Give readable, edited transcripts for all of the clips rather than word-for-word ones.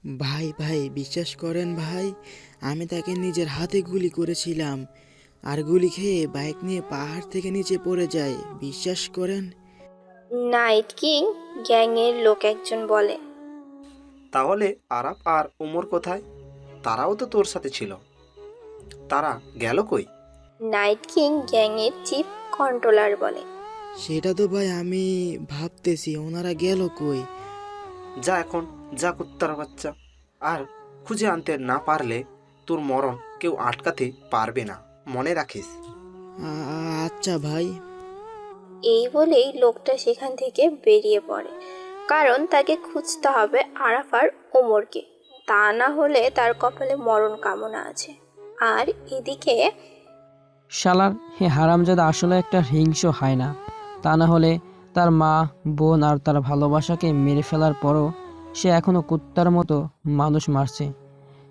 ভাই ভাই বিশ্বাস করেন ভাই, আমি তাকে নিজের হাতে গুলি করেছিলাম, আর গুলি খেয়ে বাইক নিয়ে পাহাড় থেকে নিচে পড়ে যায়, বিশ্বাস করেন। নাইট কিং গ্যাংয়ের লোক একজন বলে। তাহলে আরাফ আর ওমর কোথায়? তারাও তো তোর সাথে ছিল। তারা গেল কই? নাইট কিং গ্যাংয়ের চিফ কন্ট্রোলার বলে। সেটা তো ভাই আমি ভাবতেছি, ওনারা গেল কই। যা এখন, যা কুত্তার বাচ্চা। আর খুঁজে আনতে না পারলে তোর মরণ কেউ আটকাতে পারবে না, মনে রাখিস। আচ্ছা ভাই। এই বলেই লোকটা সেখান থেকে বেরিয়ে পড়ে, কারণ তাকে খুঁজতে হবে আরাফ আর ওমরকে। তা না হলে তার কপালে মরণ কামনা আছে। আর এদিকে শালার হে হারামজাদা আসলে একটা হিংস্র হায়না। তা না হলে তার মা, বোন আর তার ভালোবাসাকে মেরে ফেলার পরও সে এখনো কুত্তার মতো মানুষ মারছে।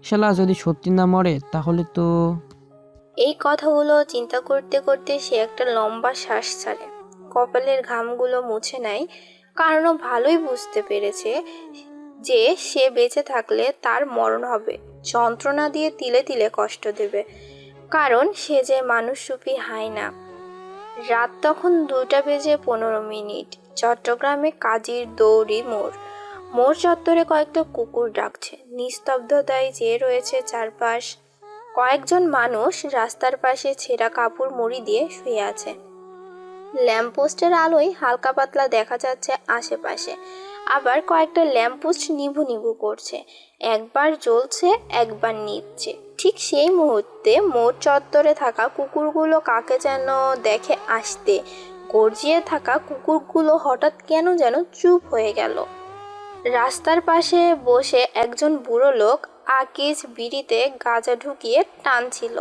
শালা যদি সত্যি না মরে তাহলে তো। এই কথাগুলো চিন্তা করতে করতে সে একটা লম্বা শ্বাস ছাড়ে, কপালের ঘামগুলো মুছে নেয়, কারণ ও ভালোই বুঝতে পেরেছে যে সে বেঁচে থাকলে তার মরণ হবে, যন্ত্রণা দিয়ে তিলে তিলে কষ্ট দেবে, কারণ সে যে মানুষরূপী হায়না। রাত তখন 2:15। চট্টগ্রামে কাজীর দৌড়ি মোড়। মোড় চত্বরে কয়েকটা কুকুর ডাকছে, নিস্তব্ধতায় চেয়ে রয়েছে চারপাশ। কয়েকজন মানুষ রাস্তার পাশে ছেঁড়া কাপড় মুড়ি দিয়ে শুয়ে আছে। ল্যাম্পপোস্টের আলোয় হালকা পাতলা দেখা যাচ্ছে আশেপাশে, আবার কয়েকটা ল্যাম্পপোস্ট নিভু নিভু করছে, একবার জ্বলছে একবার নিভছে। ঠিক সেই মুহূর্তে মোড় চত্বরে থাকা কুকুরগুলো কাকে যেন দেখে আসতে, গর্জিয়ে থাকা কুকুরগুলো হঠাৎ কেন যেন চুপ হয়ে গেল। রাস্তার পাশে বসে একজন বুড়ো লোক আকিজ বিড়িতে গাঁজা ঢুকিয়ে টানছিল।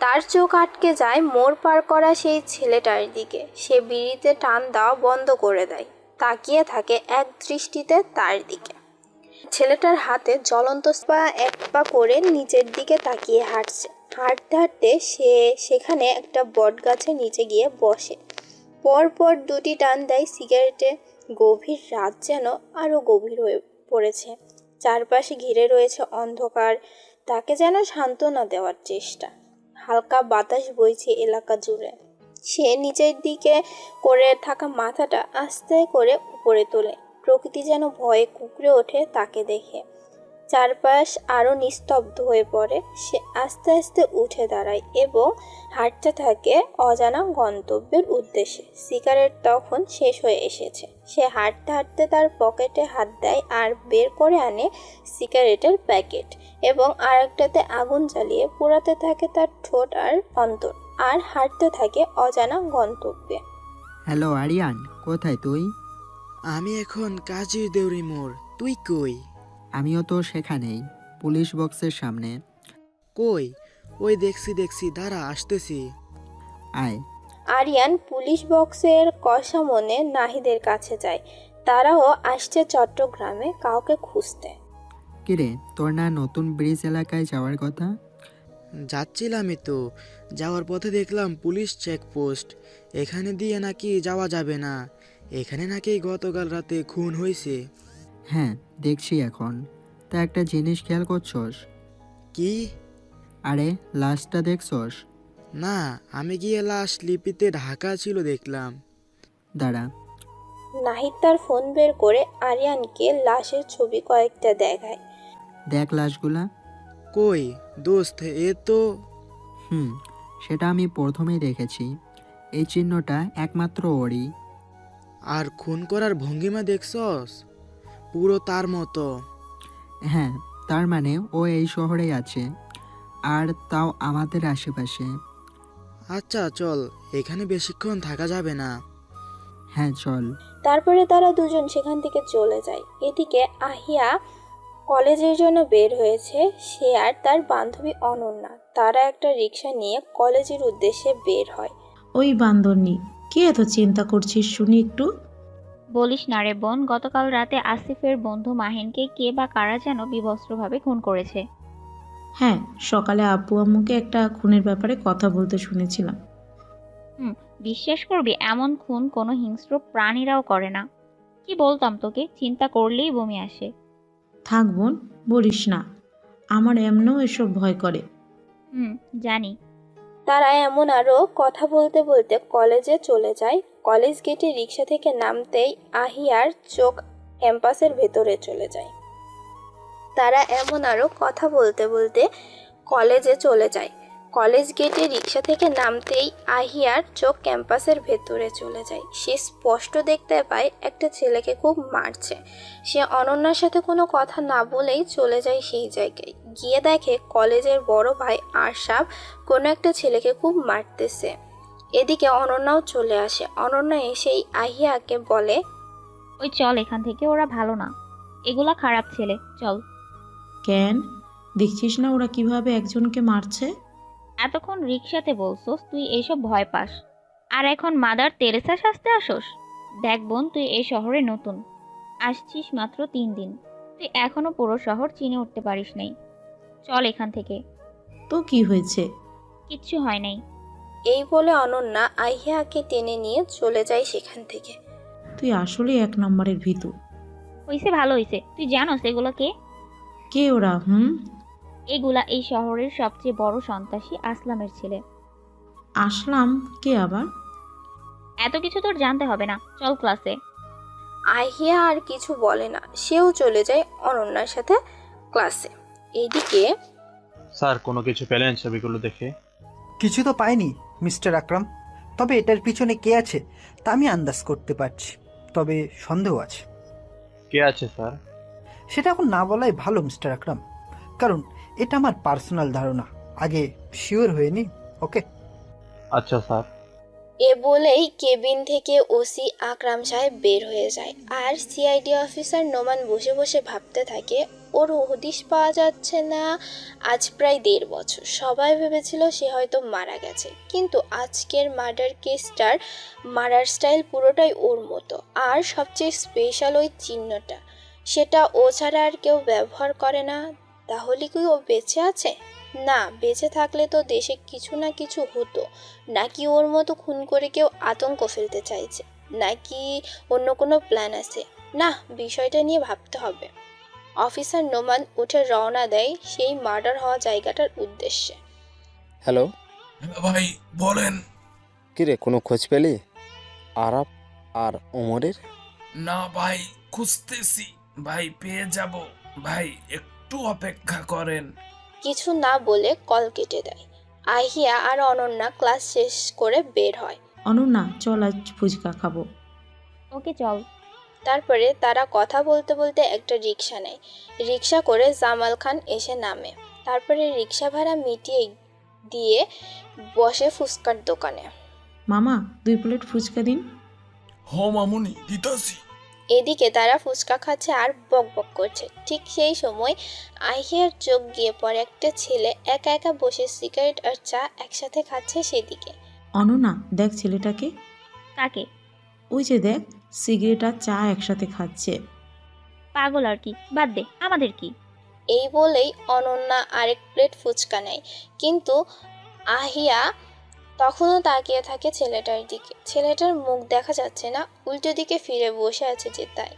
তার চোখ আটকে যায় মোড় পার করা সেই ছেলেটার দিকে। সে বিড়িতে টান দেওয়া বন্ধ করে দেয়, তাকিয়ে থাকে এক দৃষ্টিতে তার দিকে। ছেলেটার হাতে জ্বলন্ত পা এক পা করে নিচের দিকে তাকিয়ে হাঁটছে। হাঁটতে হাঁটতে সে সেখানে একটা বট গাছের নিচে গিয়ে বসে। পরপর দুটি টান দেয় সিগারেটে। গভীর রাত যেন আরো গভীর হয়ে পড়েছে। চারপাশে ঘিরে রয়েছে অন্ধকার, তাকে যেন সান্ত্বনা দেওয়ার চেষ্টা। হালকা বাতাস বইছে এলাকা জুড়ে। সে নিচের দিকে করে থাকা মাথাটা আস্তে করে উপরে তোলে। প্রকৃতি যেন ভয়ে কুঁকড়ে ওঠে তাকে দেখে। চারপাশ আরো নিস্তব্ধ হয়ে পড়ে। সে আস্তে আস্তে উঠে দাঁড়ায় এবং হাঁটতে থাকে অজানা গন্তব্যের উদ্দেশ্যে। সিগারেট তখন শেষ হয়ে এসেছে। সে হাঁটতে হাঁটতে তার পকেটে হাত দেয় আর বের করে আনে সিগারেটের প্যাকেট এবং আরেকটাতে আগুন জ্বালিয়ে পোড়াতে থাকে তার ঠোঁট আর অন্তর, আর হাঁটতে থাকে অজানা গন্তব্যে। হ্যালো আরিয়ান, কোথায় তুই? আমি এখন কাজীর দেউরি মোড়, তুই কই? আমিও তো সেখানেই, পুলিশ বক্সের সামনে। কই? ওই দেখছি দেখছি, দাঁড়া আসতেছি। আয়। আরিয়ান পুলিশ বক্সের কষা মনে নাহিদের কাছে যায়। তারাও আসছে চট্টগ্রামে কাউকে খুঁজতে। কিরে, তোর না নতুন ব্রিজ এলাকায় যাওয়ার কথা? যাচ্ছিলামই তো, যাওয়ার পথে দেখলাম পুলিশ চেকপোস্ট। এখানে দিয়ে নাকি যাওয়া যাবে না, এখানে নাকি গতকাল রাতে খুন হয়েছে। হ্যাঁ, দেখছি এখন। তা একটা জিনিস খেয়াল করছস? কি? আরে লাশটা দেখছস? না, আমি গিয়ে লাশ লিপিতে ঢাকা ছিল দেখলাম। দাঁড়া। নাহিদ তার ফোন বের করে আরিয়ানকে লাশের ছবি কয়েকটা দেখায়। দেখ লাশগুলা। কই দোস্ত, এ তো। হুম, সেটা আমি প্রথমেই দেখেছি। এই চিহ্নটা একমাত্র ওরই। আর খুন করার ভঙ্গিমা দেখছস? পুরো তার মতো। হ্যাঁ, তার মানে ও এই শহরেই আছে, আর তাও আমাদের আশেপাশে। আচ্ছা চল, এখানে বেশিক্ষণ থাকা যাবে না। হ্যাঁ চল। তারপরে তারা দুজন সেখান থেকে চলে যায়। এদিকে আহিয়া কলেজের জন্য বের হয়েছে। সে আর তার বান্ধবী অনন্যা, তারা একটা রিক্সা নিয়ে কলেজের উদ্দেশ্যে বের হয়। ওই বান্দরনি, কি এত চিন্তা করছিস শুনি একটু? বলিস না রে বোন, গতকাল রাতে আসিফের বন্ধু মাহিনকে কে বা কারা যেন বিভৎসভাবে খুন করেছে। হ্যাঁ, সকালে আব্বু আম্মুকে একটা খুনের ব্যাপারে কথা বলতে শুনেছিলাম। হুম, বিশ্বাস করবি এমন খুন কোনো হিংস্র প্রাণীরাও করে না। কি বলতাম তোকে, চিন্তা করলেই বমি আসে। থাক বোন, বলিস না, আমার এমনও এসব ভয় করে। জানি। তারা এমন আরও কথা বলতে বলতে কলেজে চলে যায়। কলেজ গেটে রিক্সা থেকে নামতেই আহিয়ার চোখ ক্যাম্পাসের ভেতরে চলে যায়। তারা এমন আরও কথা বলতে বলতে কলেজে চলে যায়। কলেজ গেটে রিক্সা থেকে নামতেই আহিয়ার চোখ ক্যাম্পাসের ভেতরে চলে যায়। সে স্পষ্ট দেখতে পায় একটা ছেলেকে খুব মারছে। সে অনন্যার সাথে কোনো কথা না বলেই চলে যায় সেই জায়গায়। গিয়ে দেখে কলেজের বড় ভাই আরশাব কোনো একটা ছেলেকে খুব মারতেছে। এদিকে অনন্যাও চলে আসে। অনন্যা এসেই আহিয়াকে বলে, ওই চল এখান থেকে, ওরা ভালো না, এগুলা খারাপ ছেলে, চল। কেন? দেখছিস না ওরা কিভাবে একজনকে মারছে? এতক্ষণ রিক্সাতে বলছোস তুই এইসব ভয় পাস, আর এখন মাদার তেরেসা সাজতে আসোস? দেখ বোন, তুই এই শহরে নতুন, আসছিস মাত্র 3 দিন, তুই এখনো পুরো শহর চিনে উঠতে পারিস নাই। চল এখান থেকে। তো কি হয়েছে? কিচ্ছু হয় নাই। এই বলে অনন্যা আহিয়াকে টেনে নিয়ে চলে যায় সেখান থেকে। তুই আসলেই 1 নম্বরের ভীতু। হইছে, ভালো হইছে। তুই জানোস এগুলো কে? কে ওরা? এগুলা এই শহরের সবচেয়ে বড় সন্ত্রাসী আসলামের ছেলে। আসলাম কে আবার? এত কিছু তোর জানতে হবে না, চল ক্লাসে। আহিয়া আর কিছু বলে না, সেও চলে যায় অনন্যার সাথে ক্লাসে। এইদিকে স্যার, কোনো কিছু পেলেন ছবিগুলো দেখে? কিছু তো পাইনি মিস্টার আকরাম, তবে এটার পিছনে কে আছে তা আমি আন্দাজ করতে পারছি, তবে সন্দেহ আছে। কে আছে স্যার? সেটা এখন না বলাই ভালো মিস্টার আকরাম, কারণ এটা আমার পার্সোনাল ধারণা, আগে শিওর হয়নি। ওকে? আচ্ছা স্যার। এ বলেই কেবিন থেকে ওসি আকরাম সাহেব বের হয়ে যায়। আর সিআইডি অফিসার নোমান বসে বসে ভাবতে থাকে, ওর হদিশ পাওয়া যাচ্ছে না। আজ প্রায় 1.5 বছর সবাই ভেবেছিল সে হয়তো মারা গেছে, কিন্তু আজকের মার্ডার কেসটার মারার স্টাইল পুরোটাই ওর মতো। আর সবচেয়ে স্পেশাল ওই চিহ্নটা, সেটা ও ছাড়া আর কেউ ব্যবহার করে না। তাহলে কি ও বেঁচে আছে? না, বেঁচে থাকলে তো দেশে কিছু না কিছু হতো। নাকি ওর মতো খুন করে কেউ আতঙ্ক ফেলতে চাইছে, নাকি অন্য কোনো প্ল্যান আছে? না, বিষয়টা নিয়ে ভাবতে হবে। অফিসার নোমান উঠে রওনা দেয় সেই মার্ডার হওয়া জায়গাটার উদ্দেশ্যে। হ্যালো ভাই বলেন। কিরে, কোনো খোঁজ পেলি আরাপ আর ওমরের? না ভাই, খুঁজতেছি ভাই, পেয়ে যাব ভাই, একটু অপেক্ষা করেন। কিছু না বলে কল কেটে দেয়। আহিয়া আর অনন্যা ক্লাস শেষ করে বের হয়। অনন্যা, চল আজ ফুচকা খাবো। ওকে চল। তারপরে তারা কথা বলতে বলতে একটা রিক্সা নেয়। রিক্সা করে জামাল খান এসে নামে। তারপরে রিক্সা ভাড়া মিটিয়ে দিয়ে বসে ফুচকার দোকানে। মামা, 2 প্লেট ফুচকা দিন। হ মামুনি, দিতাছি। এদিকে তারা ফুচকা খাচ্ছে আর বক বক করছে। ঠিক সেই সময় আহিয়ার চোখ গিয়ে পড়ে একটা ছেলে একা একা বসে সিগারেট আর চা একসাথে খাচ্ছে সেদিকে। অনন্যা, দেখ ছেলেটাকে। কাকে? ওই যে দেখ, সিগারেট আর চা একসাথে খাচ্ছে। পাগল আর কি, বাদ দে, আমাদের কি? এই বলেই অনন্যা আরেক প্লেট ফুচকা নেয়, কিন্তু আহিয়া তখনও তাকিয়ে থাকে ছেলেটার দিকে। ছেলেটার মুখ দেখা যাচ্ছে না, উল্টো দিকে ফিরে বসে আছে যে তাই।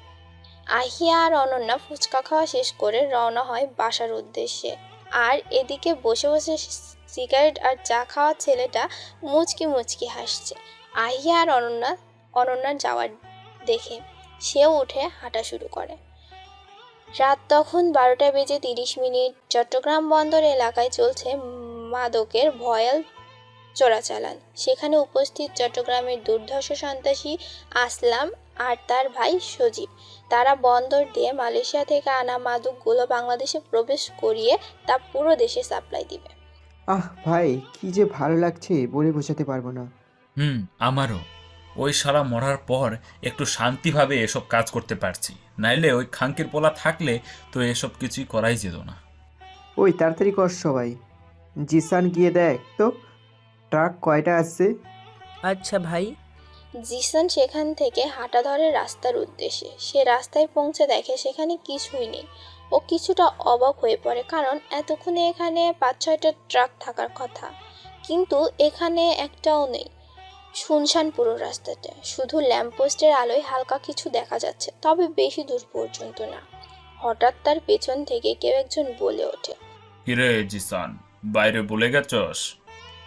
আহিয়া আর অনন্যা ফুচকা খাওয়া শেষ করে রওনা হয় বাসার উদ্দেশ্যে। আর এদিকে বসে বসে সিগারেট আর চা খাওয়া ছেলেটা মুচকি মুচকি হাসছে আহিয়া আর অনন্যার যাওয়ার দেখে। সেও উঠে হাঁটা শুরু করে। রাত তখন 12:30। চট্টগ্রাম বন্দর এলাকায় চলছে মাদকের ভয়াল চোরাচালান। সেখানে উপস্থিত চট্টগ্রামের দুর্ধর্ষ সন্ত্রাসী আসলাম আর তার ভাই সজীব। তারা বন্দর দিয়ে মালয়েশিয়া থেকে আনা মাদকগুলো বাংলাদেশে প্রবেশ করিয়ে তা পুরো দেশে সাপ্লাই দিবে। ভাই, কি যে ভালো লাগছে বলে বোঝাতে পারবো না। আমারও। ওই শালা মরার পর একটু শান্তিভাবে এসব কাজ করতে পারছি, নাইলে ওই খাঙ্কের পোলা থাকলে তো এসব কিছুই করাই যেত না। ওই তাড়াতাড়ি কর সবাই। জিসান গিয়ে দেখ তো ট্রাক কয়টা আসছে। আচ্ছা ভাই। জিসান সেখান থেকে হাঁটা ধরে রাস্তার উদ্দেশ্যে। সে রাস্তায় পৌঁছে দেখে সেখানে কিছুই নেই। ও কিছুটা অবাক হয়ে পড়ে, কারণ এতক্ষণে এখানে 5-6টা ট্রাক থাকার কথা, কিন্তু এখানে একটাও নেই। শুনশান পুরো রাস্তাটা, শুধু ল্যাম্পপোস্টের আলোয় হালকা কিছু দেখা যাচ্ছে, তবে বেশি দূর পর্যন্ত না। হঠাৎ তার পেছন থেকে কেউ একজন বলে ওঠে, কিরে জিসান, বাইরে বলে গেছস?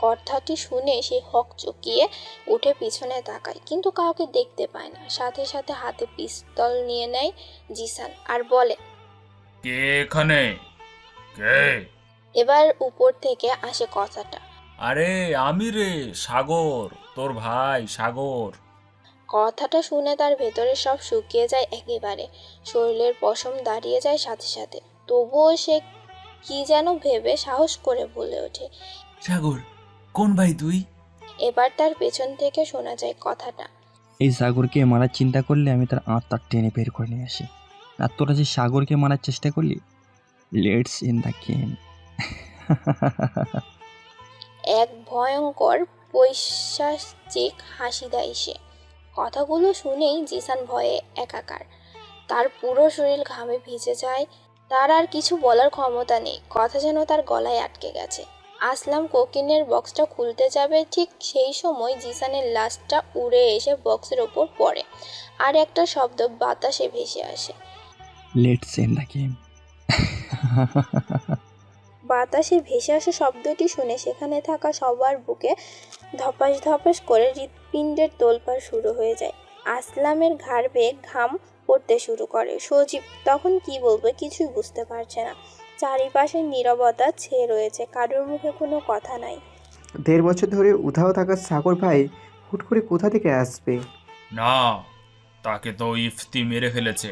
কথাটি শুনে সে হকচকিয়ে উঠে পিছনে তাকায়, কিন্তু কাউকে দেখতে পায় না। সাথে সাথে হাতে পিস্তল নিয়ে নেয় জিসান আর বলে, কে এখানে? কে? এবার উপর থেকে আসে কথাটা, আরে আমি রে, সাগর, তোর ভাই সাগর। কথাটা শুনে তার ভেতরে সব শুকিয়ে যায় একেবারে, শরীরের পশম দাঁড়িয়ে যায় সাথে সাথে। তবুও সে কি যেন ভেবে সাহস করে বলে ওঠে, সাগর, কোন ভাই তুই? এবার তার পেছন থেকে শোনা যায় কথাটা, এই সাগরকে মারার চিন্তা করলে আমি তার আত্মা টেনে বের করে নিয়ে আসি, আর তোরা যে সাগরকে মারার চেষ্টা করলি, লেটস ইন দ্য গেম। এক ভয়ঙ্কর পৈশাচিক হাসি দেয় সে। কথাগুলো শুনেই জিসান ভয়ে একাকার, তার পুরো শরীর ঘামে ভিজে যায়। তার আর কিছু বলার ক্ষমতা নেই, কথা যেন তার গলায় আটকে গেছে। আসলাম কোকিনের বক্সটা খুলতে যাবে, ঠিক সেই সময় জিসানের লাশটা উড়ে এসে বক্সের ওপর পড়ে, আর একটা শব্দ বাতাসে ভেসে আসে। Let's in the game. বাতাসে ভেসে আসা শব্দটি শুনে সেখানে থাকা সবার বুকে ধপাস ধপাস করে হৃৎপিণ্ডের তোলপাড় শুরু হয়ে যায়। আসলামের ঘাড় বেয়ে ঘাম পড়তে শুরু করে। সজীব তখন কি বলবে কিছুই বুঝতে পারছে না। চারিপাশে নীরবতা ছেয়ে রয়েছে, কারোর মুখে কোনো কথা নাই। 1.5 বছর ধরে উধাও থাকা সাগর ভাই হুট করে কোথা থেকে আসবে? না, তাকে তো ইফতি মেরে ফেলেছে।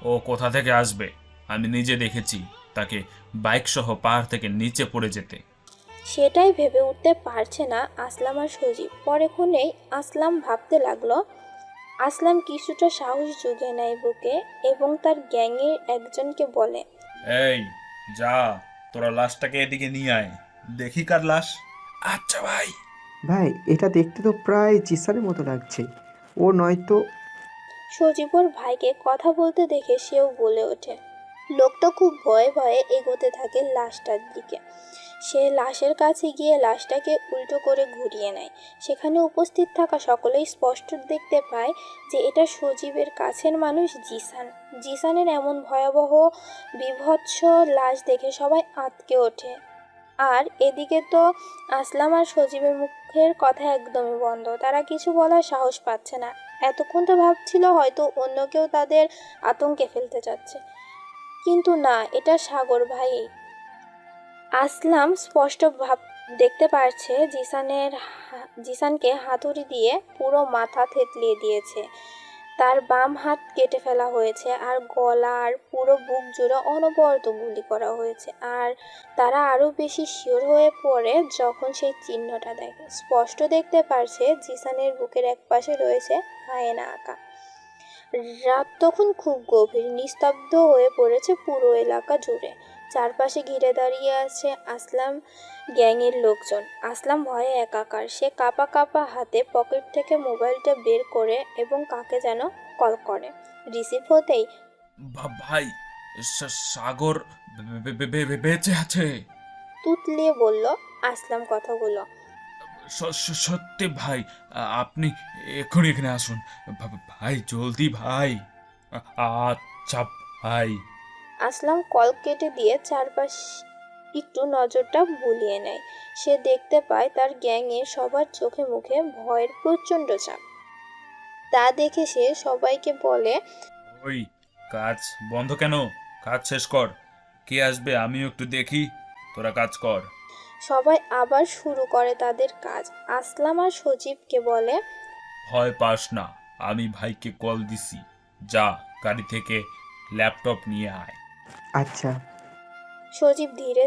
ও কোথা থেকে আসবে? আমি নিজে দেখেছি তাকে বাইক সহ পাহাড় থেকে নিচে পড়ে যেতে। সেটাই ভেবে উঠতে পারছে না আসলাম আর সজীব। পরেক্ষণেই আসলাম ভাবতে লাগলো। আসলাম কিছুটা সাহস জুগে নেয় বুকে এবং তার গ্যাংয়ের একজনকে বলে, এই যা, তোরা লাশটাকে এদিকে নিয়ে আয়, দেখি কার লাশ। আচ্ছা ভাই। ভাই এটা দেখতে তো প্রায় জিসানের মতো লাগছে, ও নয়তো? সজীবর ভাইকে কথা বলতে দেখে সেও বলে ওঠে। লোকটা খুব ভয়ে ভয়ে এগোতে থাকে লাশটার দিকে। সে লাশের কাছে গিয়ে লাশটাকে উল্টো করে ঘুরিয়ে নেয়। সেখানে উপস্থিত থাকা সকলেই স্পষ্ট দেখতে পায় যে এটা সজীবের কাছের মানুষ জিসান। জিসানের এমন ভয়াবহ বীভৎস লাশ দেখে সবাই আঁতকে ওঠে। আর এদিকে তো আসলাম আর সজীবের মুখের কথা একদমই বন্ধ, তারা কিছু বলার সাহস পাচ্ছে না। এতক্ষণ তো ভাবছিল হয়তো অন্য কেউ তাদের আতঙ্কে ফেলতে যাচ্ছে, কিন্তু না, এটা সাগর ভাই। আসলাম স্পষ্ট দেখতে পারছে জিসানকে হাতুড়ি দিয়ে পুরো মাথা থেতলিয়ে দিয়েছে, তার বাম হাত কেটে ফেলা হয়েছে, আর গলা আর পুরো বুক জুড়ে অনবরত গুলি করা হয়েছে। আর তারা আরও বেশি শিওর হয়ে পড়ে যখন সেই চিহ্নটা দেখে। স্পষ্ট দেখতে পারছে জিসানের বুকের একপাশে রয়েছে হায়েনা আঁকা। রাত তখন খুব গভীর, নিস্তব্ধ হয়ে পড়েছে পুরো এলাকা জুড়ে। চারপাশে ঘিরে দাঁড়িয়ে আছে আসলাম গ্যাংয়ের লোকজন। আসলাম ভয়ে একাকার। সে কাঁপা কাঁপা হাতে পকেট থেকে মোবাইলটা বের করে এবং কাকে যেন কল করে। রিসিভ হতেই, ভাই, সাগর বেঁচে আছে। তুতলিয়ে বলল আসলাম কথাগুলো। সত্যি ভাই, আপনি এখনই এখানে আসুন ভাই, জলদি ভাই। আচ্ছা ভাই। আসলাম কল কেটে দিয়ে চারপাশ একটু নজরটা বুলিয়ে নেয়। সে দেখতে পায় তার গ্যাংয়ে সবার চোখে মুখে ভয়ের প্রচণ্ড চাপ। তা দেখে সে সবাইকে বলে, ওই কাজ বন্ধ কেন? কাজ শেষ কর। কে আসবে আমিও একটু দেখি, তোরা কাজ কর। সবাই আবার শুরু করে তাদের কাজ। আসলাম আর সজীবকে বলে, ভয় পাস না, আমি ভাইকে কল দিছি, যা গাড়ি থেকে ল্যাপটপ নিয়ে আয়। আচ্ছা। সজীব ধীর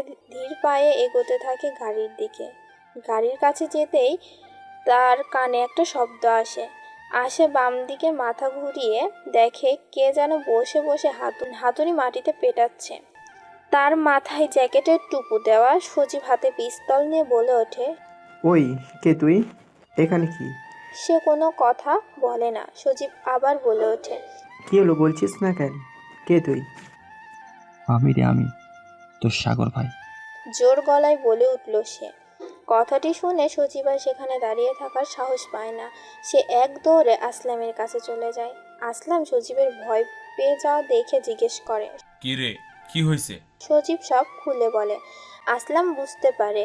পায়ে এগোতে থাকে গাড়ির দিকে। গাড়ির কাছে যেতেই তার কানে একটা শব্দ আসে বাম দিকে মাথা ঘুরিয়ে দেখে কে যেন বসে বসে হাতুড়ি মাটিতে পেটাচ্ছে। তার মাথায় জ্যাকেটের টুপু দেওয়া। সজীব হাতে পিস্তল নিয়ে বলে ওঠে, ওই কে তুই? এখানে কি? সে কোনো কথা বলে না। সজীব আবার বলে ওঠে, কি হলো বলছিস না কেন? কে তুই? আমি তোর সাগর ভাই। জোর গলায় বলে উঠল সে। কথাটি শুনে সজীব আর সেখানে দাঁড়িয়ে থাকার সাহস পায় না। সে এক দৌড়ে আসলামের কাছে চলে যায়। আসলাম সজীবের ভয় পেয়ে যাওয়া দেখে জিজ্ঞেস করে, কি রে, কি হয়েছে? সজীব সব খুলে বলে। আসলাম বুঝতে পারে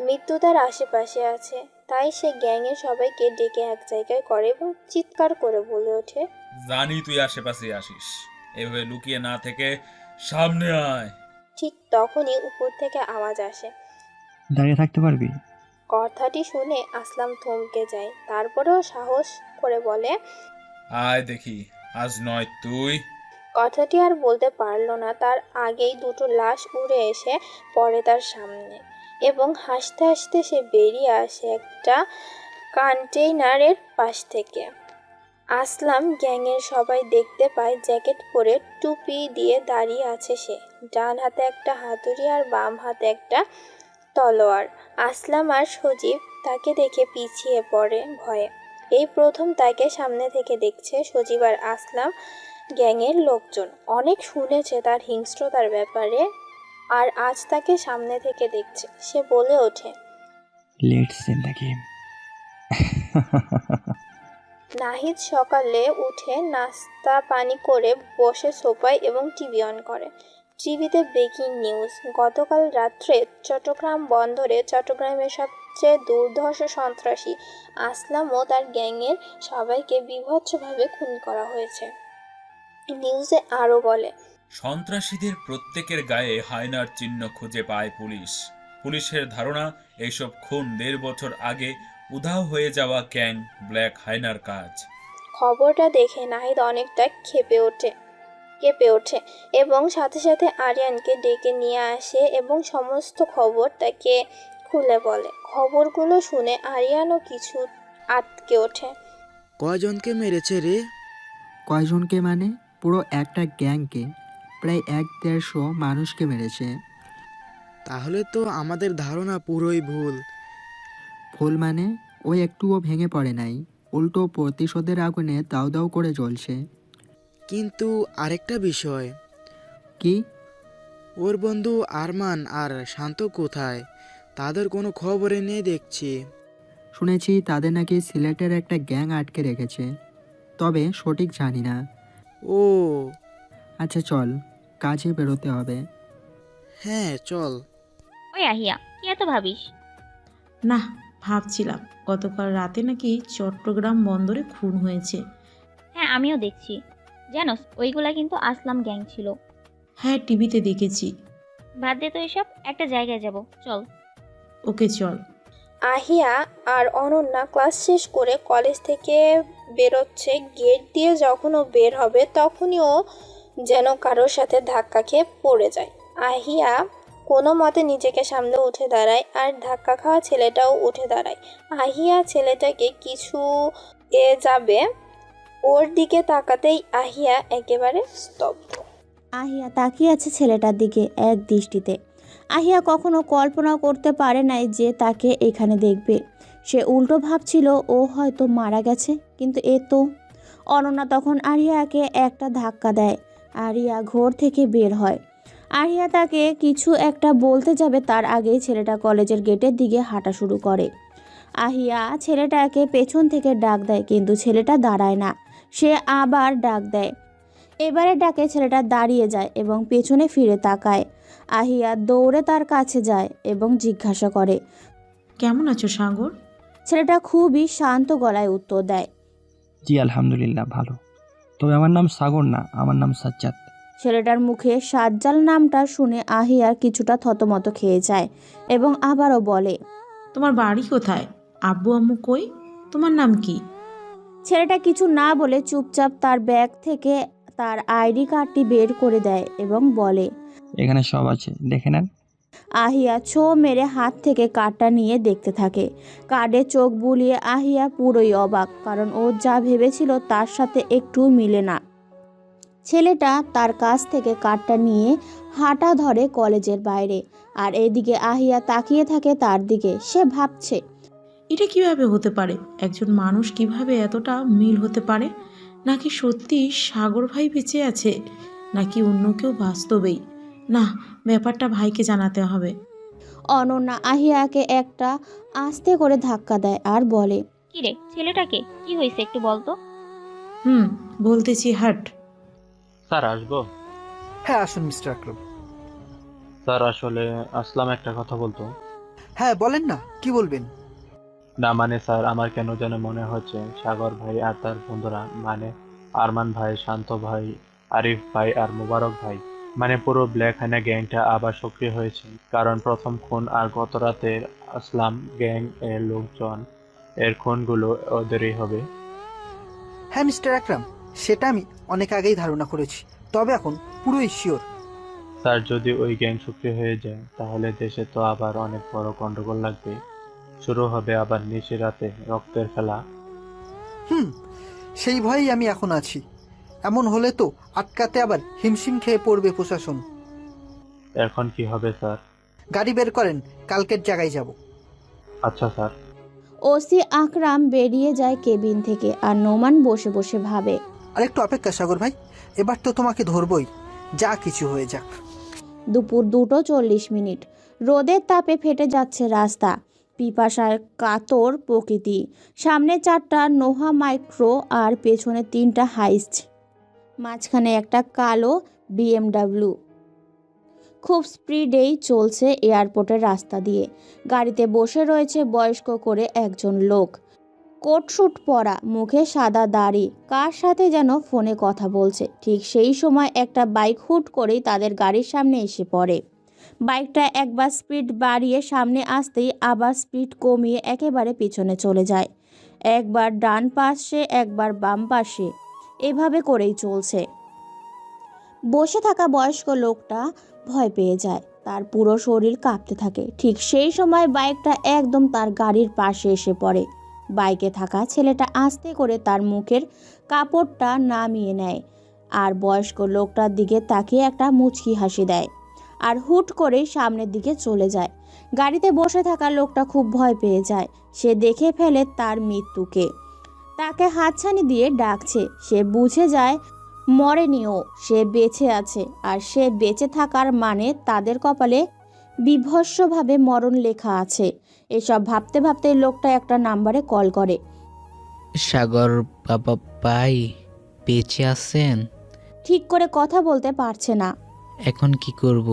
মৃত্যু তার আশেপাশে আছে, তাই সে গ্যাংয়ের সবাইকে ডেকে এক জায়গায় করে এবং চিৎকার করে বলে ওঠে, জানি তুই আশেপাশে আসিস, এভাবে লুকিয়ে না থেকে সামনে আয়। ঠিক তখনই উপর থেকে আওয়াজ আসে। দাঁড়িয়ে থাকতে পারবি? কথাটি শুনে আসলাম থমকে যায়, তারপরেও সাহস করে বলে, আয় দেখি, আজ নয় তুই। কথাটি আর বলতে পারল না, তার আগেই দুটো লাশ উড়ে এসে পড়ে তার সামনে এবং হাসতে হাসতে সে বেরিয়ে আসে একটা কন্টেইনারের পাশ থেকে। আসলাম গ্যাংয়ের সবাই দেখতে পায় জ্যাকেট পরে টুপি দিয়ে দাঁড়িয়ে আছে সে, ডান হাতে একটা হাতুড়ি আর বাম হাতে একটা তলোয়ার। আসলাম আর সজীব তাকে দেখে পিছিয়ে পড়ে ভয়ে। এই প্রথম তাকে সামনে থেকে দেখছে সজীব আর আসলাম। গ্যাংয়ের লোকজন অনেক শুনেছে তার হিংস্রতার ব্যাপারে, আর আজ তাকে সামনে থেকে দেখছে। সে বলে ওঠে, let's in the game. Nahid সকালে উঠে নাস্তা পানি করে বসে সোফায় এবং টিভি অন করে। টিভিতে ব্রেকিং নিউজ। গতকাল রাত্রে চট্টগ্রাম বন্দরে চট্টগ্রামের সবচেয়ে দুর্ধর্ষ সন্ত্রাসী আসলাম ও তার গ্যাংয়ের সবাইকে বীভৎসভাবে খুন করা হয়েছে। নিউজে আরও বলে, সন্ত্রাসীদের প্রত্যেকের গায়ে হায়নার চিহ্ন খুঁজে পায় পুলিশ। পুলিশের ধারণা এইসব খুন 1.5 বছর আগে উধাও হয়ে যাওয়া গ্যাং ব্ল্যাক হায়নার কাজ। খবরটা দেখে নাহিদ অনেকটা কেঁপে ওঠে এবং সাথে সাথে আরিয়ানকে ডেকে নিয়ে আসে এবং সমস্ত খবর তাকে খুলে বলে। খবরগুলো শুনে আরিয়ানও কিছু আটকে ওঠে। কয়জনকে মেরেছে রে? কয়জনকে মানে? পুরো একটা গ্যাংকে, প্রায় 150 মানুষকে মেরেছে। তাহলে তো আমাদের ধারণা পুরোই ভুল। ভুল মানে? ওই একটুও ভেঙে পড়ে নাই, উল্টো প্রতিশোধের আগুনে দাউ দাউ করে জ্বলছে। কিন্তু আরেকটা বিষয়। কি? ওর বন্ধু আরমান আর শান্ত কোথায়? তাদের কোনো খবরে নেই দেখছি। শুনেছি তাদের নাকি সিলেটের একটা গ্যাং আটকে রেখেছে, তবে সঠিক জানি না। ও আচ্ছা চল, কাজে বেরোতে হবে। হ্যাঁ চল। ওই আহিয়া, কি এত ভাবিস? না, ভাবছিলাম গতকাল রাতে নাকি চট্টগ্রাম বন্দরে খুন হয়েছে। হ্যাঁ, আমিও দেখছি। জানোস, ওইগুলা কিন্তু আসলাম গ্যাং ছিল। হ্যাঁ, টিভিতে দেখেছি। বাদ দে তো এসব, একটা জায়গায় যাব, চল। ওকে চল। আহিয়া আর অনন্যা ক্লাস শেষ করে কলেজ থেকে বেরোচ্ছে। গেট দিয়ে যখন ও বের হবে তখনই ও যেন কারোর সাথে ধাক্কা খেয়ে পড়ে যায়। আহিয়া কোনো মতে নিজেকে সামনে উঠে দাঁড়ায় আর ধাক্কা খাওয়া ছেলেটাও উঠে দাঁড়ায়। আহিয়া ছেলেটাকে কিছু যাবে ওর দিকে তাকাতেই আহিয়া একেবারে স্তব্ধ। আহিয়া তাকিয়ে আছে ছেলেটার দিকে এক দৃষ্টিতে। আহিয়া কখনো কল্পনা করতে পারে নাই যে তাকে এখানে দেখবে। সে উল্টো ভাবছিল ও হয়তো মারা গেছে, কিন্তু এ তো। অনন্যা তখন আরিয়াকে একটা ধাক্কা দেয়। আরিয়া ঘর থেকে বের হয়। আরিয়া তাকে কিছু একটা বলতে যাবে, তার আগেই ছেলেটা কলেজের গেটের দিকে হাঁটা শুরু করে। আহিয়া ছেলেটাকে পেছন থেকে ডাক দেয়, কিন্তু ছেলেটা দাঁড়ায় না। সে আবার ডাক দেয়। এবারে ডাকে ছেলেটা দাঁড়িয়ে যায় এবং পেছনে ফিরে তাকায়। আহিয়া দৌড়ে তার কাছে যায় এবং জিজ্ঞাসা করে, কেমন আছো সাগর? ছেলেটা খুবই শান্ত গলায় উত্তর দেয়, জি আলহামদুলিল্লাহ ভালো, তবে আমার নাম সাগর না, আমার নাম সাজ্জাদ। ছেলেটার মুখে সাজ্জাল নামটা শুনে আহিয়ার কিছুটা থতমত খেয়ে যায় এবং আবারও বলে, তোমার বাড়ি কোথায়? আব্বু আম্মু কই? তোমার নাম কি? ছেলেটা কিছু না বলে চুপচাপ তার ব্যাগ থেকে তার আইডি কার্ডটি বের করে দেয় এবং বলে, এখানে সব আছে, দেখে নেন। আহিয়া ছো মেরে হাত থেকে কার্ডটা নিয়ে দেখতে থাকে। কার্ডে চোখ বুলিয়ে আহিয়া পুরোই অবাক, কারণ ও যা ভেবেছিল তার সাথে একটু মিলে না। ছেলেটা তার কাছ থেকে কার্ডটা নিয়ে হাঁটা ধরে কলেজের বাইরে, আর এদিকে আহিয়া তাকিয়ে থাকে তার দিকে। সে ভাবছে, এটা কিভাবে হতে পারে? একজন মানুষ কিভাবে এতটা মিল হতে পারে? নাকি সত্যি সাগর ভাই বেঁচে আছে, নাকি অন্য কেউ বাস্তবেই? না, ব্যাপারটা ভাইকে জানাতে হবে। অনন্যা আহিয়াকে একটা আস্তে করে ধাক্কা দেয় আর বলে, কি রে, ছেলেটাকে কি হয়েছে একটু বলতো? বলতেছি, হাট। স্যার আসবো? হ্যাঁ, আসুন মিস্টার আকরাম। স্যার আসলে আসলাম একটা কথা বলতো। হ্যাঁ, বলেন না, কি বলবেন? না মানে স্যার, আমার কেন যেন মনে হচ্ছে সাগর ভাই আর তার বন্ধুরা, মানে আরমান ভাই, শান্ত ভাই, আরিফ ভাই আর মোবারক ভাই, মানে পুরো ব্ল্যাক হাইনা গ্যাংটা আবার সক্রিয় হয়েছে। কারণ প্রথম খুন আর গত রাতের আসলাম গ্যাং এর লোকজন, এর খুনগুলো ওদেরই হবে। হ্যাঁ মিস্টার আকরাম, সেটা আমি অনেক আগেই ধারণা করেছি, তবে এখন পুরোই শিওর। স্যার যদি ওই গ্যাং সক্রিয় হয়ে যায় তাহলে দেশে তো আবার অনেক বড় গন্ডগোল লাগবে, শুরু হবে আবার নিশি রাতে রক্তের খেলা। সেই ভয়েই আমি এখন আছি। এমন হলে তো আটকাতে আবার হিমশিম খেয়ে পড়বে প্রশাসন। এখন কি হবে স্যার? গাড়ি বের করেন, কালকের জায়গায় যাব। আচ্ছা স্যার। ওসি আকরাম বেরিয়ে যায় কেবিন থেকে আর নোমান বসে বসে ভাবে। আর একটু অপেক্ষা সাগর ভাই, এবার তো তোমাকে ধরবই, যা কিছু হয়ে যাক। দুপুর 2:40। রোদের তাপে ফেটে যাচ্ছে রাস্তা, পিপাসায় কাতর প্রকৃতি। সামনে 4টা নোহা মাইক্রো আর পেছনে 3টা হাইস্ট, মাঝখানে একটা কালো BMW। খুব স্পিডেই চলছে এয়ারপোর্টের রাস্তা দিয়ে। গাড়িতে বসে রয়েছে বয়স্ক করে একজন লোক, কোট স্যুট পরা, মুখে সাদা দাড়ি, কার সাথে যেন ফোনে কথা বলছে। ঠিক সেই সময় একটা বাইক হুট করেই তাদের গাড়ির সামনে এসে পড়ে। বাইকটা একবার স্পিড বাড়িয়ে সামনে আসতেই আবার স্পিড কমিয়ে একেবারে পিছনে চলে যায়। একবার ডান পাশে একবার বাম পাশে, এভাবে করেই চলছে। বসে থাকা বয়স্ক লোকটা ভয় পেয়ে যায়, তার পুরো শরীর কাঁপতে থাকে। ঠিক সেই সময় বাইকটা একদম তার গাড়ির পাশে এসে পড়ে। বাইকে থাকা ছেলেটা আস্তে করে তার মুখের কাপড়টা নামিয়ে নেয় আর বয়স্ক লোকটার দিকে তাকিয়ে একটা মুচকি হাসি দেয় আর হুট করে সামনের দিকে চলে যায়। গাড়িতে বসে থাকা লোকটা খুব ভয় পেয়ে যায়। সে দেখে ফেলে তার মৃত্যুকে, তাকে হাতছানি দিয়ে ডাকছে। সে বুঝে যায় মরেনিও, সে বেঁচে আছে। আর সে বেঁচে থাকার মানে তাদের কপালে বিভৎসভাবে মরণ লেখা আছে। এসব ভাবতে ভাবতে লোকটা একটা নাম্বারে কল করে। সাগর বাবা ভাই বেঁচে আছেন? ঠিক করে কথা বলতে পারছে না। এখন কি করব?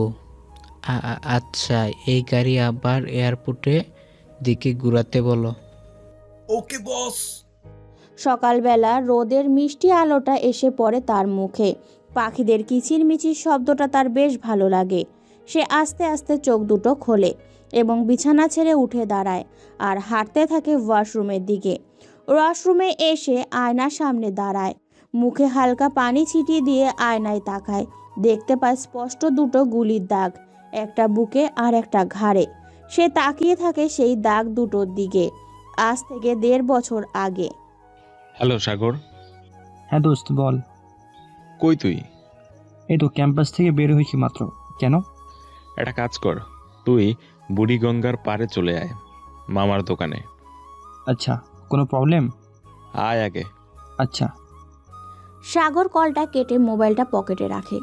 আচ্ছা, এই গাড়ি আবার এয়ারপোর্টে দিকে ঘুরাতে বলো। ওকে বস। সকালবেলা রোদের মিষ্টি আলোটা এসে পড়ে তার মুখে। পাখিদের কিচিরমিচির শব্দটা তার বেশ ভালো লাগে। সে আস্তে আস্তে চোখ দুটো খোলে এবং বিছানা ছেড়ে উঠে দাঁড়ায় আর হাঁটতে থাকে ওয়াশরুমের দিকে। ওয়াশরুমে এসে আয়নার সামনে দাঁড়ায়, মুখে হালকা পানি ছিটিয়ে দিয়ে আয়নায় তাকায়। দেখতে পায় স্পষ্ট 2টো গুলির দাগ, একটা বুকে আর একটা ঘাড়ে। সে তাকিয়ে থাকে সেই দাগ দুটোর দিকে। আজ থেকে 1.5 বছর আগে। হ্যালো সাগর। হ্যাঁ দোস্ত বল। কই তুই? এই তো ক্যাম্পাস থেকে বের হয়েছি মাত্র। কেন? একটা কাজ কর, তুই বুড়িগঙ্গার পাড়ে চলে আয়, মামার দোকানে। আচ্ছা, কোনো প্রবলেম? আয় আগে। আচ্ছা। সাগর কলটা কেটে মোবাইলটা পকেটে রাখে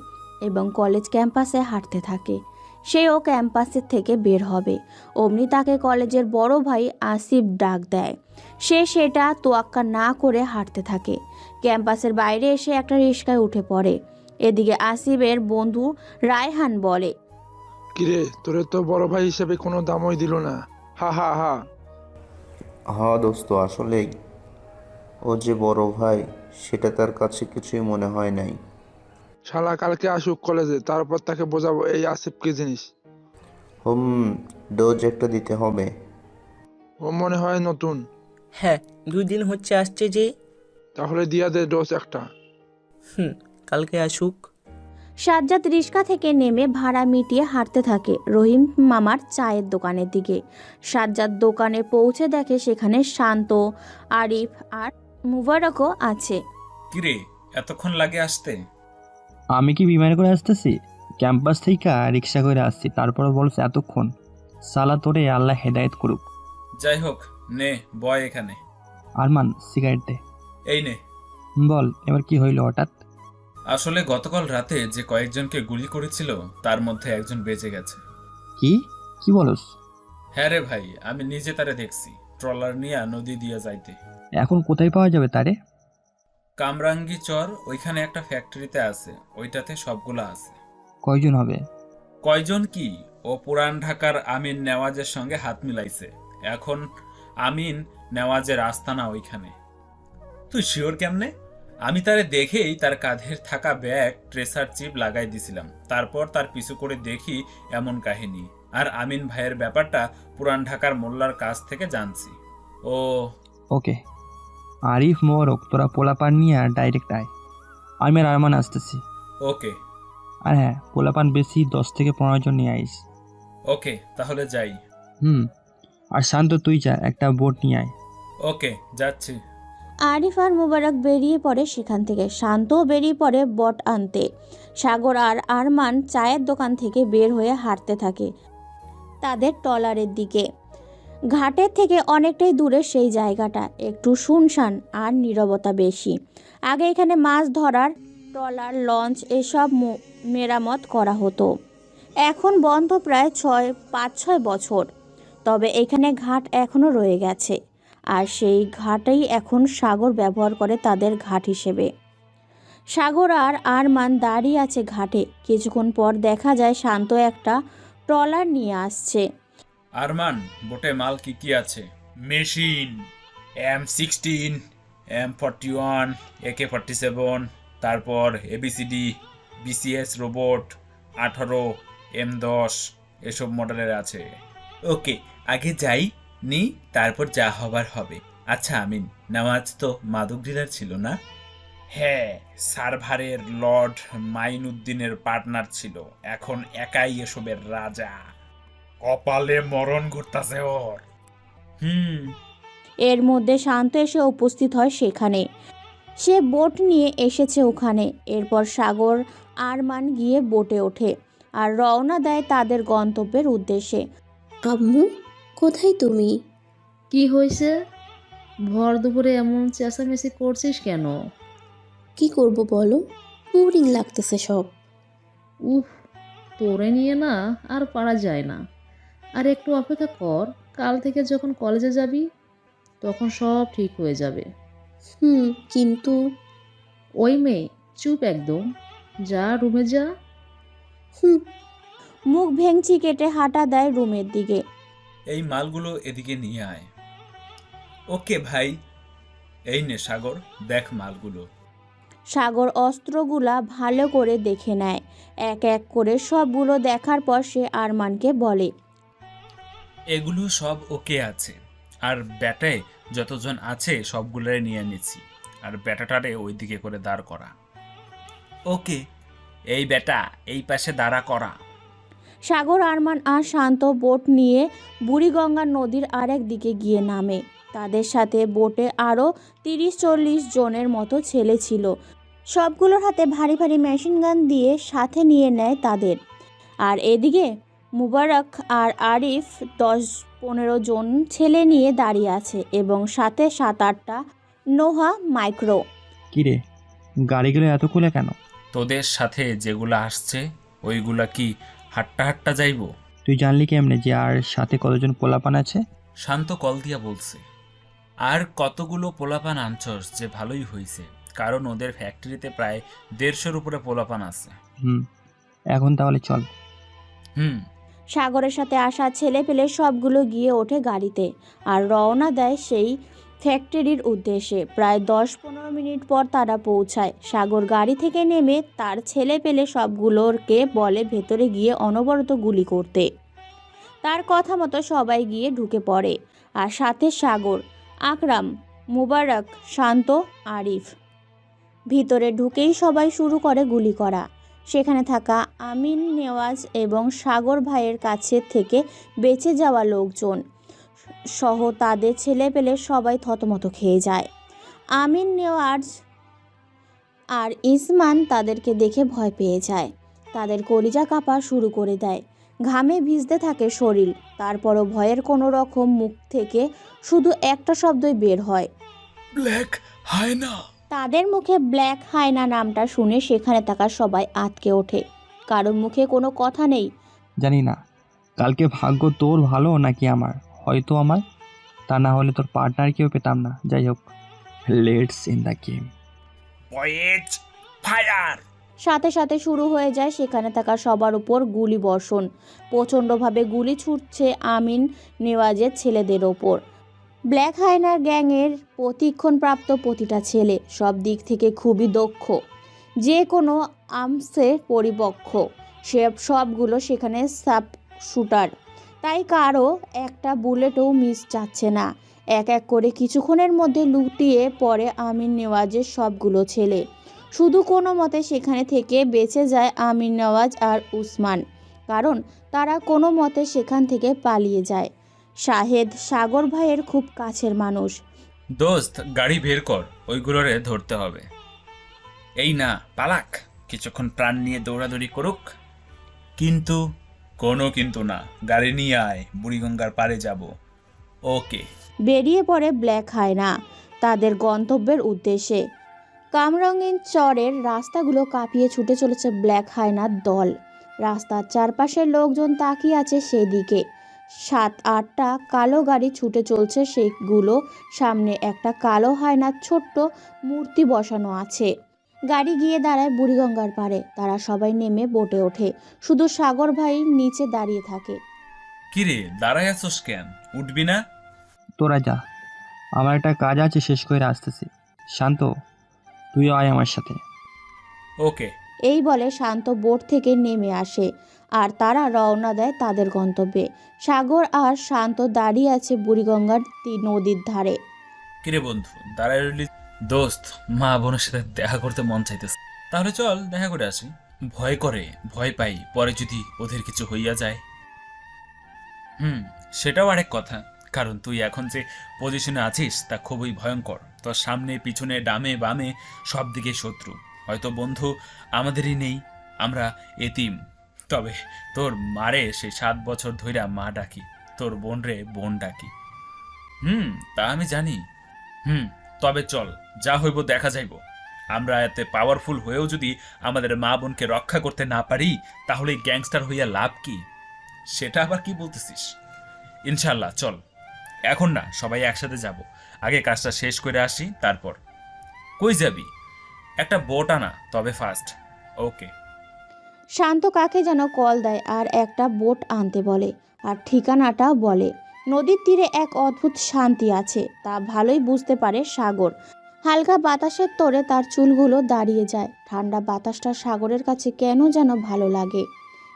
এবং কলেজ ক্যাম্পাসে হাঁটতে থাকে। সেও ক্যাম্পাসের থেকে বের হবে, অমনি তাকে কলেজের বড় ভাই আসিফ ডাক দেয়। সে সেটা তোয়াক্কা না করে হাঁটতে থাকে। ক্যাম্পাসের বাইরে এসে একটা রিক্সায় উঠে পড়ে। এদিকে আসিফের বন্ধু রায়হান বলে, কিরে, তোরে তো বড় ভাই হিসেবে কোনো দামই দিল না। হা হা হা। হ্যাঁ দোস্ত, আসলেই ও যে বড় ভাই সেটা তার কাছে কিছুই মনে হয় নাই। শালা কালকে আসুক কলেজে, তারপর তাকে বোঝাবো এই আসিফ কি জিনিস। ডোজ একটা দিতে হবে। ও মনে হয় নতুন। হ্যাঁ, 2 দিন হচ্ছে আসছে যে। তাহলে দিয়া দে ডোজ একটা। কালকে আসুক। সাজ্জাদ রিক্সা থেকে নেমে ভাড়া মিটিয়ে হাঁটতে থাকে রহিম মামার চায়ের দোকানের দিকে। সাজ্জাদ দোকানে পৌঁছে দেখে সেখানে শান্ত, আরিফ আর মুবারকও আছে। কিরে, এতক্ষণ লাগে আসতে? আমি কি বিমানে করে আসতেছি? ক্যাম্পাস থেকে রিক্সা করে আসছি, তারপর বলছে এতক্ষণ। সালা তোরে আল্লাহ হেদায়েত করুক। যাই হোক, নে বয় এখানে। আরমান, সিগারেট দে। এই নে। বল, এবার কি হইল হঠাৎ? আসলে গতকাল রাতে যে কয়েকজনকে গুলি করেছিল তার মধ্যে একজন বেঁচে গেছে। কি কি বলস? হ্যাঁ রে ভাই, আমি নিজে তারে দেখছি, ট্রলার নিয়ে নদী দিয়ে যাইতে। এখন কোথায় পাওয়া যাবে তারে? কামরাঙ্গি চর, ওইখানে একটা ফ্যাক্টরিতে আছে, ওইটাতে সবগুলো আছে। কয়জন হবে? কয়জন কি, ও পুরান ঢাকার আমিন নেওয়াজের সঙ্গে হাত মিলাইছে। এখন আমিন নেওয়াজের আস্তানা ওইখানে। তুই শিওর কেমনে? আমি তারে দেখেই তার কাঁধের থাকা ব্যাগ ট্রেসার চিপ লাগাই দিছিলাম, তারপর তার পিছু করে দেখি এমন কাহিনী। আর আমিন ভাইয়ের ব্যাপারটা পুরান ঢাকার মোল্লার কাছ থেকে জানছি। ও ওকে, আরিফ মোবারক তোরা পোলাপান নিয়ে ডাইরেক্ট আয়, আমি আর আরমান আসতেছি। ওকে আর হ্যাঁ, পোলাপান বেশি 10 থেকে 15 জন নিয়ে আইস। ওকে, তাহলে যাই। আর শান্ত তুই যা, একটা বোট নিয়ে আয়। ওকে, যাচ্ছি। আরিফ আর মোবারক বেরিয়ে পড়ে সেখান থেকে। শান্তও বেরিয়ে পড়ে বট আনতে। সাগর আর আরমান চায়ের দোকান থেকে বের হয়ে হাঁটতে থাকে তাদের ট্রলারের দিকে। ঘাটের থেকে অনেকটাই দূরে সেই জায়গাটা, একটু শুনশান আর নীরবতা বেশি। আগে এখানে মাছ ধরার ট্রলার, লঞ্চ এসব মেরামত করা হতো। এখন বন্ধ প্রায় 5-6 বছর। তবে এখানে ঘাট এখনও রয়ে গেছে, আর সেই ঘাটেই এখন সাগর ব্যবহার করে তাদের ঘাট হিসেবে। সাগর আর আরমান দাঁড়িয়ে আছে ঘাটে। কিছুক্ষণ পর দেখা যায় শান্ত একটা ট্রলার নিয়ে আসছে। আরমান, বোটে মাল কি কি আছে? মেশিন, M16, M41, AK-47, তারপর ABCD, BCS রোবট, 18, M10 এসব মডেলের আছে। ওকে, আগে যাই নি, তারপর যা হবার হবে। আচ্ছা আমিন, নেওয়াজ তো মাদক ডিলার ছিল না? হ্যাঁ, সার্ভারের লর্ড মাইনুদ্দিনের পার্টনার ছিল, এখন একাই এসবের রাজা। কপালে মরণ ঘুরতাছে ওর। এর মধ্যে শান্ত এসে উপস্থিত হয় সেখানে। সে বোট নিয়ে এসেছে ওখানে। এরপর সাগর আরমান গিয়ে বোটে ওঠে আর রওনা দেয় তাদের গন্তব্যের উদ্দেশ্যে। আম্মু, কোথায় তুমি? কি হয়েছে? ভর দুপুরে এমন চেঁচামেচি করছিস কেন? কি করব বলো, বোরিং লাগতেছে সব। উফ, তোরে নিয়ে না আর পারা যায় না। আর একটু অপেক্ষা কর, কাল থেকে যখন কলেজে যাবি তখন সব ঠিক হয়ে যাবে। কিন্তু ওই মেয়ে, চুপ একদম, যা রুমে যা। মুখ ভেঙচি কেটে হাঁটা দেয় রুমের দিকে। এই মালগুলো এদিকে নিয়ে আয়। ওকে ভাই। এই নে সাগর, দেখ মালগুলো। সাগর অস্ত্রগুলা ভালো করে দেখে নেয়। এক এক করে সবগুলো দেখার পর সে আরমানকে বলে, এগুলো সব ওকে আছে। আর ব্যাটায় যতজন আছে সবগুলোরে নিয়ে নিচ্ছি। আর ব্যাটাটারে ওইদিকে করে দাঁড় করা। ওকে, এই ব্যাটা এই পাশে দাঁড়া করা। সাগর, আরমান আর শান্ত বোট নিয়ে বুড়িগঙ্গা নদীর আরেক দিকে গিয়ে নামে। তাদের সাথে বোটে আরও 30-40 জনের মতো ছেলে ছিল। সবগুলোর হাতে ভারী ভারী মেশিন গান দিয়ে সাথে নিয়ে নেয় তাদের। আর এদিকে মুবারক আর আরিফ 10-15 জন ছেলে নিয়ে দাঁড়িয়ে আছে এবং সাথে 7-8টা নোহা মাইক্রো। কিরে, গাড়িগুলো এত খুলে কেন? তোদের সাথে যেগুলা আসছে ওইগুলা কি হাট্টা হাট্টা যাইব? তুই জানলি কেমনে যে আর সাথে কতজন পোলাপান আছে? শান্ত কল দিয়া বলছে। আর কতগুলো পোলাপান আনছস যে ভালোই হয়েছে, কারণ ওদের ফ্যাক্টরিতে প্রায় 150-এর উপরে পোলাপান আছে। এখন তাহলে চল। সাগরের সাথে আসা ছেলে পেলে সবগুলো গিয়ে ওঠে গাড়িতে আর রওনা দেয় সেই ফ্যাক্টরির উদ্দেশ্যে। প্রায় 10-15 মিনিট পর তারা পৌঁছায়। সাগর গাড়ি থেকে নেমে তার ছেলে পেলে সবগুলোকে বলে ভেতরে গিয়ে অনবরত গুলি করতে। তার কথা মতো সবাই গিয়ে ঢুকে পড়ে, আর সাথে সাগর, আকরাম, মুবারক, শান্ত, আরিফ। ভিতরে ঢুকেই সবাই শুরু করে গুলি করা। সেখানে থাকা আমিন, নেওয়াজ এবং সাগর ভাইয়ের কাছে থেকে বেঁচে যাওয়া লোকজন সহ তাদের ছেলেপেলে সবাই থতমত খেয়ে যায়। আমিন, নেওয়াজ আর ইসমান তাদেরকে দেখে ভয় পেয়ে যায়। তাদের কলিজা কাঁপা শুরু করে দেয়, ঘামে ভিজতে থাকে শরীর। তারপরও ভয়ের কোনো রকম মুখ থেকে শুধু একটা শব্দই বের হয়, ব্ল্যাক হায়না। তাদের মুখে ব্ল্যাক হায়না নামটা শুনে সেখানে থাকা সবাই আটকে ওঠে। কারোর মুখে কোনো কথা নেই। জানি না কালকে ভাগ্য তোর ভালো নাকি আমার, হয়তো আমার, তা না হলে তোর পার্টনার কেউ পেতাম না। যাই হোক, let's in the game. Boys fire. সাথে সাথে শুরু হয়ে যায় সেখানে থাকা সবার উপর গুলি বর্ষণ। প্রচণ্ডভাবে গুলি ছুটছে আমিন নেওয়াজের ছেলেদের ওপর। ব্ল্যাক হাইনার গ্যাংয়ের প্রশিক্ষণপ্রাপ্ত প্রতিটা ছেলে সব দিক থেকে খুবই দক্ষ, যে কোনো আমসে পরিপক্ষ। সবগুলো সেখানে সাব শুটার, তাই কারো একটা বুলেটও মিস যাচ্ছে না। এক এক করে কিছুক্ষণের মধ্যে লুটিয়ে পড়ে আমিন নেওয়াজের সবগুলো ছেলে। শুধু কোনো মতে সেখানে থেকে বেঁচে যায় আমিন নেওয়াজ আর উসমান, কারণ তারা কোনো মতে সেখান থেকে পালিয়ে যায়। শাহেদ সাগর ভাইয়ের খুব কাছের মানুষ। দোস্ত, গাড়ি বের কর, ওইগুলোরে ধরতে হবে। এই না, পালাক, কিছুক্ষণ প্রাণ নিয়ে দৌড়াদৌড়ি করুক। কিন্তু কোনো কিন্তু না, গাড়ি নিয়ে আয়, বুড়িগঙ্গার পাড়ে যাব। ওকে। বেরিয়ে পড়ে ব্ল্যাক হায়না তাদের গন্তব্যের উদ্দেশ্যে। কামরঙিন চরের রাস্তাগুলো কাঁপিয়ে ছুটে চলেছে ব্ল্যাক হায়নার দল। রাস্তার চারপাশের লোকজন তাকিয়ে আছে সেদিকে। 7-8টা কালো গাড়ি ছুটে চলছে, সেগুলো সামনে একটা কালো হায়নার ছোট্ট মূর্তি বসানো আছে। গাড়ি গিয়ে দাঁড়ায় বুড়িগঙ্গার পাড়ে। তারা সবাই নেমে বোটে ওঠে, শুধু সাগর ভাই নিচে দাঁড়িয়ে থাকে। কিরে, দাঁড়ায় আছোস কেন? উঠবি না? তোরা যা, আমার একটা কাজ আছে, শেষ করে আসতেছি। শান্ত, তুইও আয় আমার সাথে। ওকে। এই বলে শান্ত বোট থেকে নেমে আসে আর তারা রওনা দেয় তাদের গন্তব্যে। সাগর আর শান্ত দাঁড়িয়ে আছে বুড়িগঙ্গার নদীর ধারে। কিরে বন্ধু, দাঁড়ায় রইলি? দোস্ত, মা বোনের সাথে দেখা করতে মন চাইতেছে, তাহলে চল দেখা করে আসি। ভয় করে, ভয় পাই পরে যদি ওদের কিছু হইয়া যায়। সেটাও আরেক কথা, কারণ তুই এখন যে পজিশনে আছিস তা খুবই ভয়ঙ্কর। তোর সামনে পিছনে ডামে বামে সব দিকে শত্রু। হয়তো বন্ধু আমাদেরই নেই, আমরা এতিম। তবে তোর মারে সেই 7 বছর ধইরা মা ডাকি, তোর বোন রে বোন ডাকি। তা আমি জানি। তবে চল, যা হইব দেখা যাইব। আমরা এতে পাওয়ারফুল হয়েও যদি আমাদের মা বোনকে রক্ষা করতে না পারি, তাহলে গ্যাংস্টার হইয়া লাভ কি? সেটা আবার কি বলতেছিস? ইনশাল্লাহ চল, এখন না, সবাই একসাথে যাব। আগে কাজটা শেষ করে আসি, তারপর। কই যাবি? একটা বোট আনা, তবে ফার্স্ট। ওকে। শান্ত কাকে যেন কল দেয় আর একটা বোট আনতে বলে, আর ঠিকানাটা বলে। নদীর তীরে এক অদ্ভুত শান্তি আছে, তা ভালোই বুঝতে পারে সাগর। হালকা বাতাসের তোড়ে তার চুলগুলো দাঁড়িয়ে যায়। ঠান্ডা বাতাসটা সাগরের কাছে কেন যেন ভালো লাগে।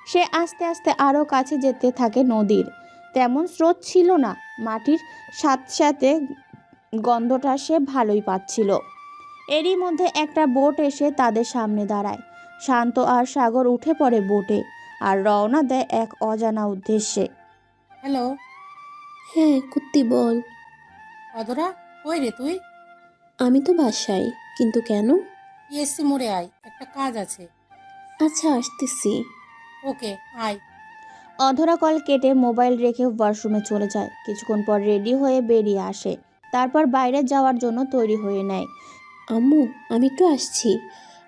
সে আস্তে আস্তে আরও কাছে যেতে থাকে নদীর। তেমন স্রোত ছিল না, মাটির সাথে সাথে গন্ধটা সে ভালোই পাচ্ছিল। এরই মধ্যে একটা বোট এসে তাদের সামনে দাঁড়ায়। শান্ত আর সাগর উঠে পড়ে বোটে আর রওনা দেয় এক অজানা উদ্দেশ্যে। হ্যালো। হ্যাঁ কুত্তি বল। অধরা, কই রে তুই? আমি তো বাসায়, কিন্তু কেন? পিএসসি মোড়ে আয়, একটা কাজ আছে। আচ্ছা আসতেছি। ওকে, আয়। অধরা কল কেটে মোবাইল রেখে ওয়াশরুমে চলে যায়। কিছুক্ষণ পর রেডি হয়ে বেরিয়ে আসে, তারপর বাইরে যাওয়ার জন্য তৈরি হয়ে নেয়। আম্মু, আমি একটু আসছি,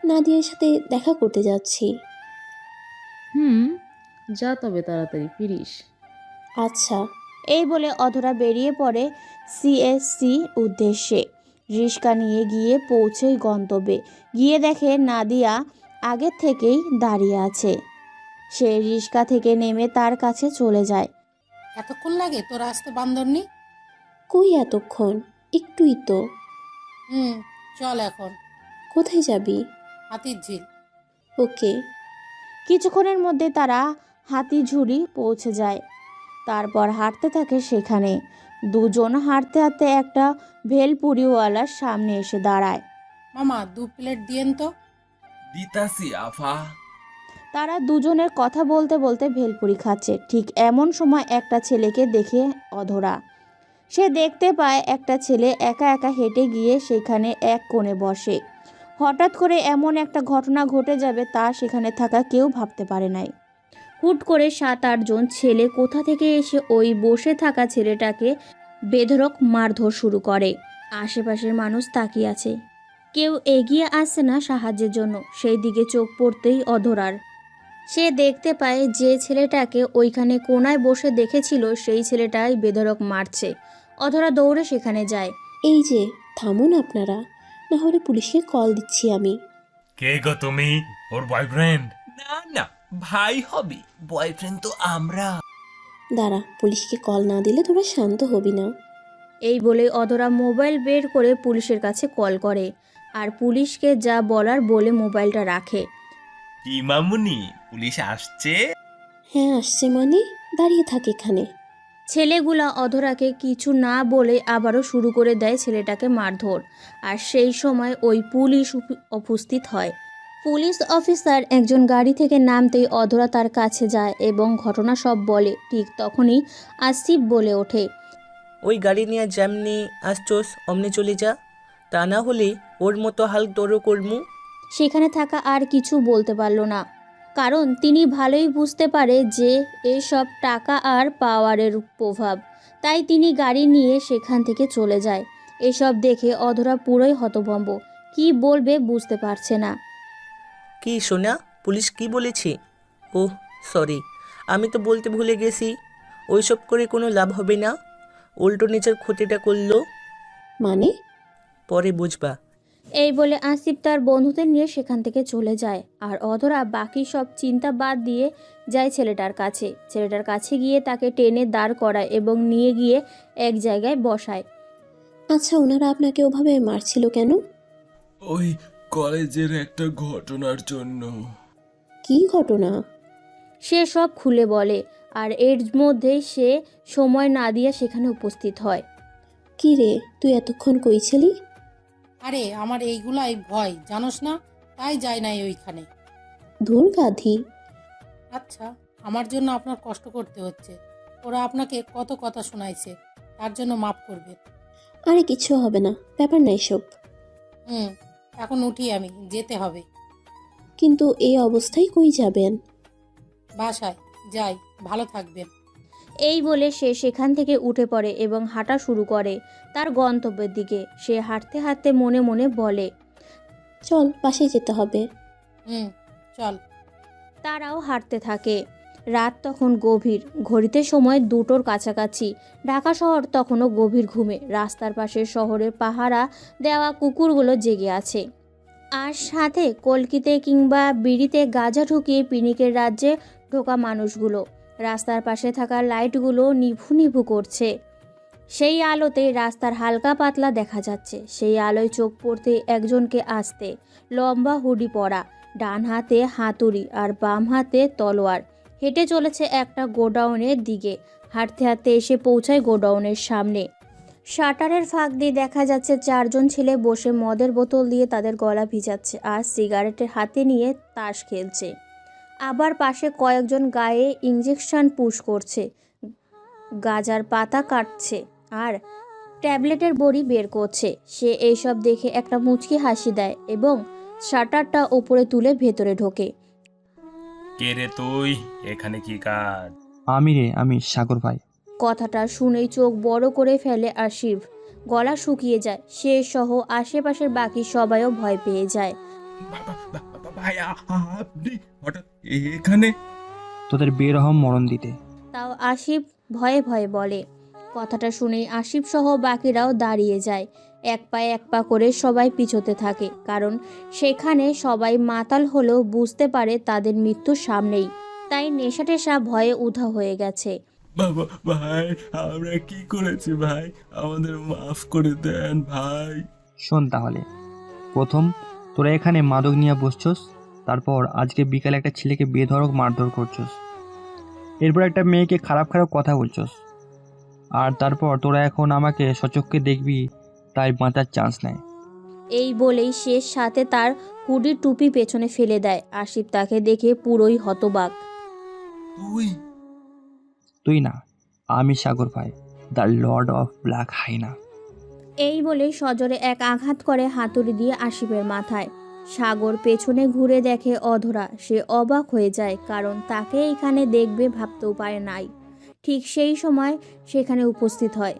নাদিয়ার সাথে দেখা করতে যাচ্ছি। যা তবে তাড়াতাড়ি ফিরিস। আচ্ছা। এই বলে অধরা বেরিয়ে পড়ে সিএসসি উদ্দেশ্যে। রিস্কা নিয়ে গিয়ে পৌঁছে গন্তব্যে গিয়ে দেখে নাদিয়া আগে থেকেই দাঁড়িয়ে আছে। সে রিস্কা থেকে নেমে তার কাছে চলে যায়। এতক্ষণ লাগে তোর আসতে বান্দরনি? কই এতক্ষণ, একটুই তো। চল এখন। কোথায় যাবি? হাতির ঝিল। ওকে। কিছুক্ষণের মধ্যে তারা হাতিঝুড়ি পৌঁছে যায়। তারপর হাঁটতে থাকে সেখানে। দুজন হাঁটতে হাঁটতে একটা ভেলপুরিওয়ালার সামনে এসে দাঁড়ায়। মামা 2 প্লেট দিয়েন তো। দিতাছি আফা। তারা দুজনের কথা বলতে বলতে ভেলপুরি খাচ্ছে। ঠিক এমন সময় একটা ছেলেকে দেখে অধরা। সে দেখতে পায় একটা ছেলে একা একা হেঁটে গিয়ে সেখানে এক কোণে বসে। হঠাৎ করে এমন একটা ঘটনা ঘটে যাবে তা সেখানে থাকা কেউ ভাবতে পারে নাই। হুট করে 7-8 জন ছেলে কোথা থেকে এসে ওই বসে থাকা ছেলেটাকে বেধড়ক মারধর শুরু করে। আশেপাশের মানুষ তাকিয়ে আছে, কেউ এগিয়ে আসছে না সাহায্যের জন্য। সেই দিকে চোখ পড়তেই অধরার সে দেখতে পায় যে ছেলেটাকে ওইখানে কোনায় বসে দেখেছিল সেই ছেলেটাই বেধড়ক মারছে। অধরা দৌড়ে সেখানে যায়। এই যে থামুন আপনারা, না হলে পুলিশকে কল দিচ্ছি আমি। কে গো তুমি? ওর বয়ফ্রেন্ড? না না, ভাই হবে, বয়ফ্রেন্ড তো আমরা। দাঁড়া, পুলিশকে কল না দিলে তোরা শান্ত হবি না। এই বলে অধরা মোবাইল বের করে পুলিশের কাছে কল করে আর পুলিশকে যা বলার বলে মোবাইলটা রাখে। কি মামুনি, পুলিশ আসছে? হ্যাঁ আসছে, মানে দাঁড়িয়ে থাক এখানে। ছেলেগুলা অধরাকে কিছু না বলে আবারও শুরু করে দেয় ছেলেটাকে মারধর। আর সেই সময় ওই পুলিশ উপস্থিত হয়। পুলিশ অফিসার একজন গাড়ি থেকে নামতেই অধরা তার কাছে যায় এবং ঘটনা সব বলে। ঠিক তখনই আসিফ বলে ওঠে, ওই গাড়ি নিয়ে যেমনি আসছোস অমনি চলে যা, তা না হলে ওর মতো হাল তোরও করমু। সেখানে থাকা আর কিছু বলতে পারল না, কারণ তিনি ভালোই বুঝতে পারে যে এসব টাকা আর পাওয়ারের প্রভাব। তাই তিনি গাড়ি নিয়ে সেখান থেকে চলে যায়। এসব দেখে অধরা পুরোই হতভম্ব, কি বলবে বুঝতে পারছে না। কি সোনা, পুলিশ কি বলেছে? ওহ সরি, আমি তো বলতে ভুলে গেছি। ওইসব করে কোনো লাভ হবে না, উল্টো নিজের ক্ষতিটা করলো। মানে? পরে বুঝবা। এই বলে আসিফ তার বন্ধুদের নিয়ে সেখান থেকে চলে যায়। আর অধরা বাকি সব চিন্তা বাদ দিয়ে যায় ছেলেটার কাছে। ছেলেটার কাছে গিয়ে তাকে টেনে দাঁড় করায় এবং নিয়ে গিয়ে এক জায়গায় বসায়। আচ্ছা, ওনারা আপনাকে ওভাবে মারছিল কেন? ওই কলেজের একটা ঘটনার জন্য। কি ঘটনা? সে সব খুলে বলে আর এর মধ্যেই সে সময় না দিয়ে সেখানে উপস্থিত হয়। কি রে, তুই এতক্ষণ কই ছিলি? আরে আমার এইগুলাই ভয়, জানোস না, তাই যাই নাই ওইখানে। ধুর গাধি। আচ্ছা, আমার জন্য আপনার কষ্ট করতে হচ্ছে। ওরা আপনাকে কত কথা শোনাইছে, তার জন্য মাফ করবেন। আরে কিছু হবে না, ব্যাপার নাই সব। এখন উঠি, আমি যেতে হবে। কিন্তু এই অবস্থায় কই যাবেন? বাসায় যাই, ভালো থাকবেন। এই বলে সে সেখান থেকে উঠে পড়ে এবং হাঁটা শুরু করে তার গন্তব্যের দিকে। সে হাঁটতে হাঁটতে মনে মনে বলে, চল বাসায় যেতে হবে। চল। তারাও হাঁটতে থাকে। রাত তখন গভীর, ঘড়িতে সময় 2টোর কাছাকাছি। ঢাকা শহর তখনও গভীর ঘুমে। রাস্তার পাশে শহরের পাহারা দেওয়া কুকুরগুলো জেগে আছে। আর সাথে কলকিতে কিংবা বিড়িতে গাঁজা ঢুকিয়ে পিনিকের রাজ্যে ঢোকা মানুষগুলো। রাস্তার পাশে থাকা লাইটগুলো নিভু নিভু করছে। সেই আলোতে রাস্তার হালকা পাতলা দেখা যাচ্ছে। সেই আলোয় চোখ পড়তে একজনকে আসতে, লম্বা হুডি পরা, ডান হাতে হাতুড়ি আর বাম হাতে তলোয়ার, হেঁটে চলেছে একটা গোডাউনের দিকে। হাঁটতে হাঁটতে এসে পৌঁছায় গোডাউনের সামনে। শাটারের ফাঁক দিয়ে দেখা যাচ্ছে 4জন ছেলে বসে মদের বোতল দিয়ে তাদের গলা ভিজাচ্ছে আর সিগারেটের হাতে নিয়ে তাস খেলছে। আবার পাশে কয়েকজন গায়ে ইঞ্জেকশন পুশ করছে, গাজার পাতা কাটছে আর ট্যাবলেটের বড়ি বের করছে। সে এইসব দেখে একটা মুচকি হাসি দেয় এবং শাটারটা ওপরে তুলে ভেতরে ঢোকে। কে রে তুই? এখানে কি কাজ? আমি সাগর ভাই। কথাটা শুনেই চোখ বড় করে ফেলে আসিফ। গলা শুকিয়ে যায়। সে সহ আশেপাশের বাকি সবাইও ভয় পেয়ে যায়। ভাই আপনি হঠাৎ এখানে? তোদের বের হম মরণ দিতে। তাও আসিফ ভয়ে ভয়ে বলে। কথাটা শুনেই আসিফ সহ বাকিরাও দাঁড়িয়ে যায়। এক পা করে সবাই পিছোতে থাকে, কারণ সেখানে সবাই মাতাল হলেও বুঝতে পারে তাদের মৃত্যু সামনেই। তাই নেশা টেশা ভয়ে উধাও হয়ে গেছে। বাবা ভাই, আমরা কি করেছি ভাই? আমাদের মাফ করে দেন ভাই। শোন তাহলে, প্রথম তোরা এখানে মাদক নিয়ে বসছস, তারপর আজকে বিকালে একটা ছেলেকে বেধড়ক মারধর করছস, এরপর একটা মেয়েকে খারাপ খারাপ কথা বলছস, আর তারপর তোরা এখন আমাকে সচক্ষে দেখবি, তাই বাঁচার চান্স নেই। এই বলেই সে সাথে তার হুডির টুপি পেছনে ফেলে দেয়। আসিফ তাকে দেখে পুরোই হতবাক। তুই না, আমি সাগর ভাই, the Lord of black hyena. এই বলে সজোরে এক আঘাত করে হাতুড়ি দিয়ে আসিফের মাথায়। সাগর পেছনে ঘুরে দেখে অধরা। সে অবাক হয়ে যায়, কারণ তাকে এখানে দেখবে ভাবতেও পারে নাই। ঠিক সেই সময় সেখানে উপস্থিত হয়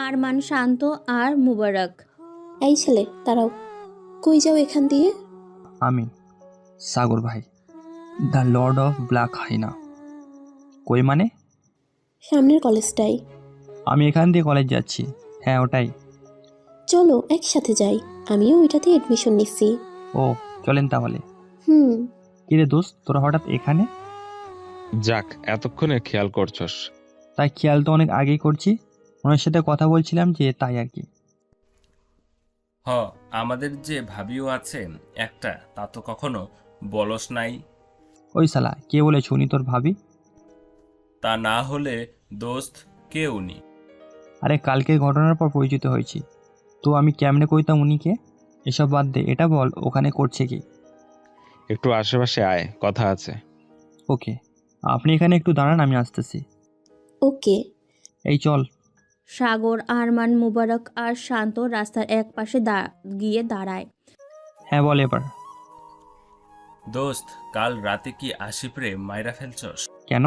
আরমান, শান্ত আর মুবারক। এই ছেলে দাঁড়াও, কই যাও এখান দিয়ে? আমি সাগর ভাই, the Lord of black hyena. কই মানে? সামনের কলেজটাই। আমি এখান দিয়ে কলেজ যাচ্ছি। হ্যাঁ ওটাই। চলো একসাথে যাই, আমিও ওইটাতে এডমিশন নিচ্ছি। ও চলেন তাহলে। হুম। কিরে দোস্ত, তোরা হঠাৎ এখানে? যাক, এতক্ষণে খেয়াল করছস। তাই খেয়াল তো অনেক আগেই করছি, ওনার সাথে কথা বলছিলাম যে, তাই আর কি। আমাদের যে ভাবিও আছে একটা, তা তো কখনো বলস নাই। ওই শালা, কে বলেছে উনি তোর ভাবি? তা না হলে দোস্ত কে উনি? আরে কালকের ঘটনার পর পরিচিত হয়েছি, তো আমি কেমনে কইতাম উনিকে? এসব বাদ দে, এটা বল ওখানে করছে কি? একটু আশেপাশে আয়, কথা আছে। ওকে, আপনি এখানে একটু দাঁড়ান, আমি আসতেছি। ওকে। এই চল। সাগর, আরমান, মুবারক আর শান্ত রাস্তার এক পাশে গিয়ে দাঁড়ায়। হ্যাঁ বল এবার। দোস্ত, কাল রাতে কি আশিপরে মাইরা ফেলছস? কেন,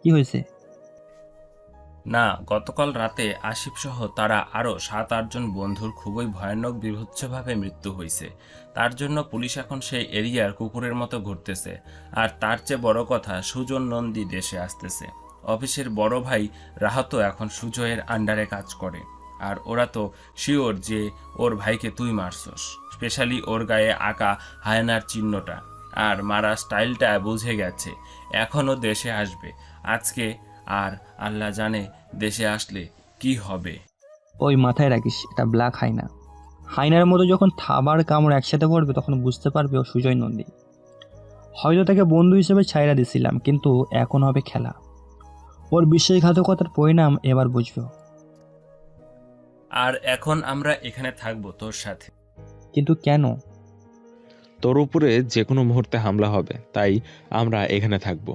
কি হয়েছে? না, গতকাল রাতে আশিপ সহ তারা আরো 7-8 জন বন্ধুর খুবই ভয়ানক বিভৎসভাবে মৃত্যু হয়েছে। তার জন্য পুলিশ এখন সেই এরিয়ার কুকুরের মতো ঘুরতেছে। আর তার চেয়ে বড় কথা, সুজন নন্দী দেশে আসতেছে। অফিসের বড় ভাই রাহাতও এখন সুজয়ের আন্ডারে কাজ করে। আর ওরা তো শিওর যে ওর ভাইকে তুই মারছস, স্পেশালি ওর গায়ে আঁকা হায়নার চিহ্নটা। আর মারা স্টাইলটা বুঝে গেছে। এখনও দেশে আসবে আজকে, আর আল্লাহ জানে দেশে আসলে কি হবে। ওই মাথায় রাখিস, এটা ব্ল্যাক হাইনা। হাইনার মতো যখন থাবার কামড় একসাথে পড়বে তখন বুঝতে পারবে ও সুজয় নন্দী। হয়তো তাকে বন্ধু হিসেবে ছাইরা দিছিলাম, কিন্তু এখন হবে খেলা। ওর বিশ্বাসঘাতকতার পরিণাম এবার বুঝবে। আর এখন আমরা এখানে থাকবো তোর সাথে। কিন্তু কেন? তোর উপরে যে কোনো মুহূর্তে হামলা হবে, তাই আমরা এখানে থাকবো।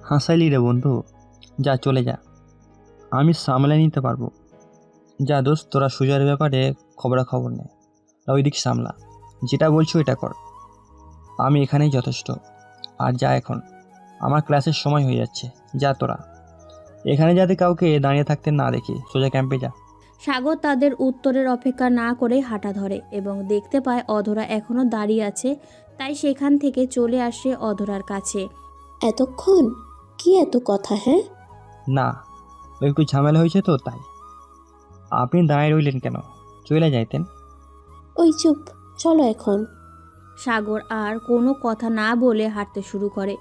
হাসাইলি রে বন্ধু, যা চলে যা, আমি সামলে নিতে পারবো। যা দোস্ত, তোরা সুজয়ের ব্যাপারে খবরাখবর নে, ওই দিক সামলা, যেটা বলছো এটা কর। আমি এখানেই যথেষ্ট। আর যা, এখন আমার ক্লাসের সময় হয়ে যাচ্ছে, যা তোরা। এখানে যাতে কাউকে দাঁড়িয়ে থাকতে না দেখি, সোজা ক্যাম্পে যা। সাগর তাদের উত্তরের অপেক্ষা না করে হাঁটা ধরে এবং দেখতে পায় অধরা এখনো দাঁড়িয়ে আছে, তাই সেখান থেকে চলে আসে অধরার কাছে। এতক্ষণ কি এত কথা? হ্যাঁ না, একটু ঝামেলা হয়েছে তো তাই। আপনি দাঁড়িয়ে রইলেন কেন? চলে যাইতেন। ওই চুপ, চলো এখন। সাগর আর কোনো কথা না বলে হাঁটতে শুরু করে।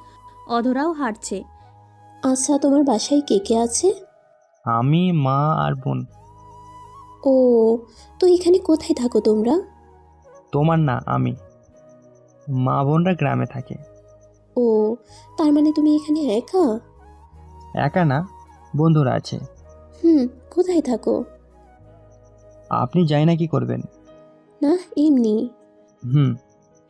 অধরাও হাঁটছে। আচ্ছা, তোমার বাসায় কে কে আছে? আমি, মা আর বোন। ও, তো এখানে কোথায় থাকো তোমরা? তোমার না, আমি। মা বোনরা গ্রামে থাকে। ও, তার মানে তুমি এখানে একা? একা না, বন্ধুরা আছে। কোথায় থাকো? আপনি যাই না কি করবেন? না, এমনি।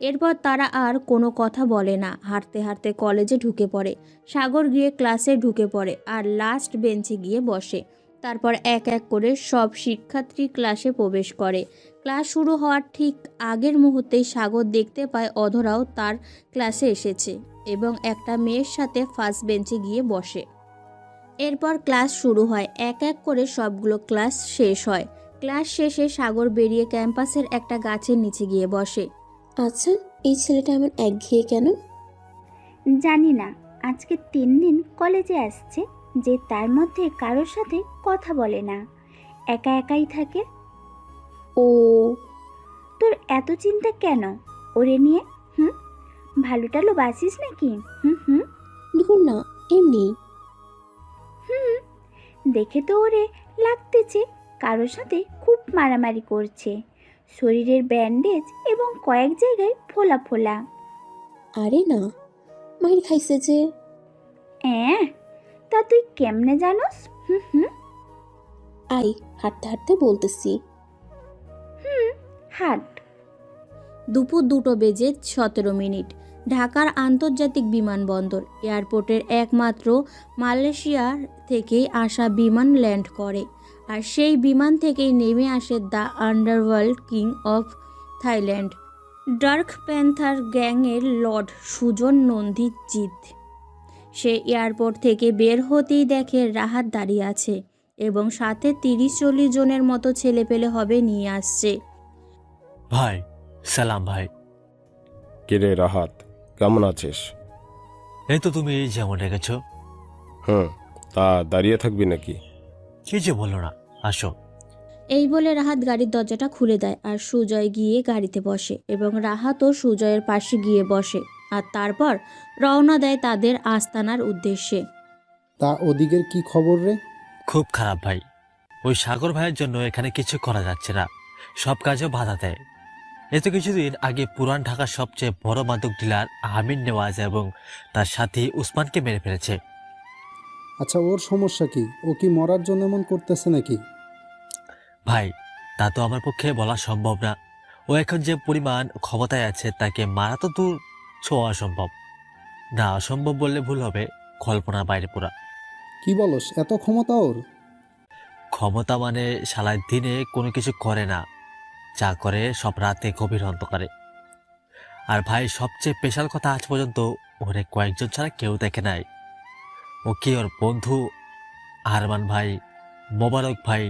এরপর তারা আর কোনো কথা বলে না, হাঁটতে হাঁটতে কলেজে ঢুকে পড়ে। সাগর গিয়ে ক্লাসে ঢুকে পড়ে আর লাস্ট বেঞ্চে গিয়ে বসে। তারপর এক এক করে সব শিক্ষার্থী ক্লাসে প্রবেশ করে। ক্লাস শুরু হওয়ার ঠিক আগের মুহূর্তেই সাগর দেখতে পায় অধরাও তার ক্লাসে এসেছে এবং একটা মেয়ের সাথে ফার্স্ট বেঞ্চে গিয়ে বসে। এরপর ক্লাস শুরু হয়, এক এক করে সবগুলো ক্লাস শেষ হয়। ক্লাস শেষে সাগর বেরিয়ে ক্যাম্পাসের একটা গাছের নিচে গিয়ে বসে। আচ্ছা, এই ছেলেটা এমন একঘেয়ে কেন? জানি না, আজকে 3 দিন কলেজে আসছে যে তার মধ্যে কারোর সাথে কথা বলে না, একা একাই থাকে। ও, তোর এত চিন্তা কেন ওরে নিয়ে? ভালো টালো বাসিস নাকি? ধুর না, এমনি। দেখে তো ওরে লাগতেছে কারোর সাথে খুব মারামারি করছে, শরীরের ব্যান্ডেজ এবং কয়েক জায়গায় ফোলা ফোলা। আরে না, মাইর খাইছে যে। তা তুই কেমনে জানোস? আই, হাঁটতে হাঁটতে বলতেছি। হাট। দুপুর 2:17 ঢাকার আন্তর্জাতিক বিমানবন্দর এয়ারপোর্টের একমাত্র মালয়েশিয়ার থেকেই আসা বিমান ল্যান্ড করে। আর সেই বিমান থেকেই নেমে আসে the underworld king of Thailand, dark panther গ্যাংয়ের লর্ড সুজন নন্দী জিত। সে এয়ারপোর্ট থেকে বের হতেই দেখে রাহাত দাঁড়িয়ে আছে এবং সাথে 30-40 জনের মতো ছেলেপেলে হবে নিয়ে আসছে। ভাই, সালাম ভাই। কিরে রাহাত, কেমন আছিস? এই তো তুমি যেমন রেখেছো। তা দাঁড়িয়ে থাকবি নাকি? কি যে বলো না, আসো। এই বলে রাহাত গাড়ির দরজাটা খুলে দেয় আর সুজয় গিয়ে গাড়িতে বসে এবং রাহাতও সুজয়ের পাশে গিয়ে বসে আর তারপর রওনা দেয় তাদের আস্তানার উদ্দেশ্যে। তা ওদিকের কি খবর রে? খুব খারাপ ভাই। ওই সাগর ভাইয়ের জন্য এখানে কিছু করা যাচ্ছে না, সব কাজেও বাধা দেয়। এত কিছুদিন আগে পুরান ঢাকার সবচেয়ে বড় মাদক ডিলার আমিন নেওয়াজ এবং তার সাথী উসমানকে মেরে ফেলেছে। আচ্ছা, ওর সমস্যা কি? ও কি মরার জন্য এমন করতেছে নাকি? ভাই, তা তো আমার পক্ষে বলা সম্ভব না। ও এখন যে পরিমাণ ক্ষমতায় আছে তাকে মারা তো দূর, ছোঁয়া অসম্ভব। না, অসম্ভব বললে ভুল হবে, কল্পনার বাইরে পুরা। কি বলস, এত ক্ষমতা ওর? ক্ষমতা মানে শালায় দিনে কোনো কিছু করে না, যা করে সব রাতে গভীর অন্ধকারে। আর ভাই, সবচেয়ে স্পেশাল কথা, আজ পর্যন্ত ওরে কয়েকজন ছাড়া কেউ দেখে নাই। ও কি ওর বন্ধু আরমান ভাই, মোবারক ভাই,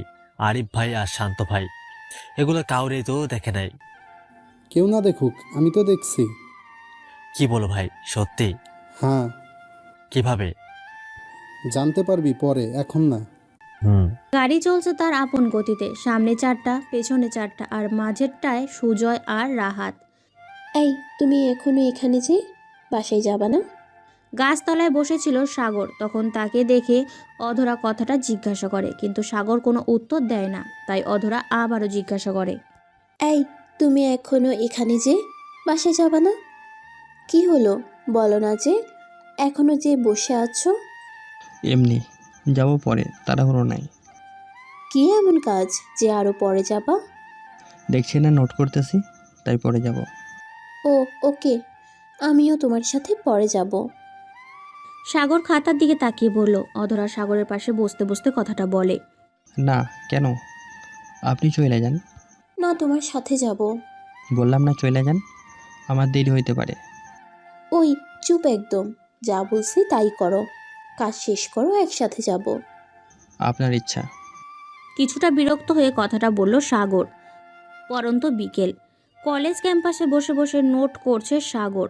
আরিফ ভাই আর শান্ত ভাই, এগুলো কাউরে তো দেখে নাই। কেউ না দেখুক, আমি তো দেখছি। কি বলো ভাই, সত্যি? হ্যাঁ। কিভাবে? জানতে পারবি পরে, এখন না। গাড়ি চলছে তার আপন গতিতে, সামনে 4টা, পেছনে 4টা আর মাঝেরটায় সুজয় আর রাহাত। এই, তুমি এখনো এখানে যে বাসায় যাবা না? গাছতলায় বসেছিল সাগর, তখন তাকে দেখে অধরা কথাটা জিজ্ঞাসা করে, কিন্তু সাগর কোনো উত্তর দেয় না, তাই অধরা আবারও জিজ্ঞাসা করে, এই, তুমি এখনো এখানে যে বাসায় যাবা না? কি হলো বলো না যে, এখনো যে বসে আছো? এমনি যাবো পরে, তাড়াহুড়ো নাই। কি এমন কাজ যে আরো পরে যাবা? দেখছি না নোট করতেছি, তাই পরে যাব। ও ওকে, আমিও তোমার সাথে পরে যাব। সাগর খাতার দিকে তাকিয়ে বলল। অধরা সাগরের পাশে বসতে বসতে কথাটা বলে, না কেন, আপনি চলে যান। না, তোমার সাথে যাব। বললাম না চলে যান, আমার দেরি হইতে পারে। ওই চুপ একদম, যা বলছি তাই করো, কাজ শেষ করো, একসাথে যাব। আপনার ইচ্ছা। কিছুটা বিরক্ত হয়ে কথাটা বলল সাগর। পরন্ত বিকেল, কলেজ ক্যাম্পাসে বসে বসে নোট করছে সাগর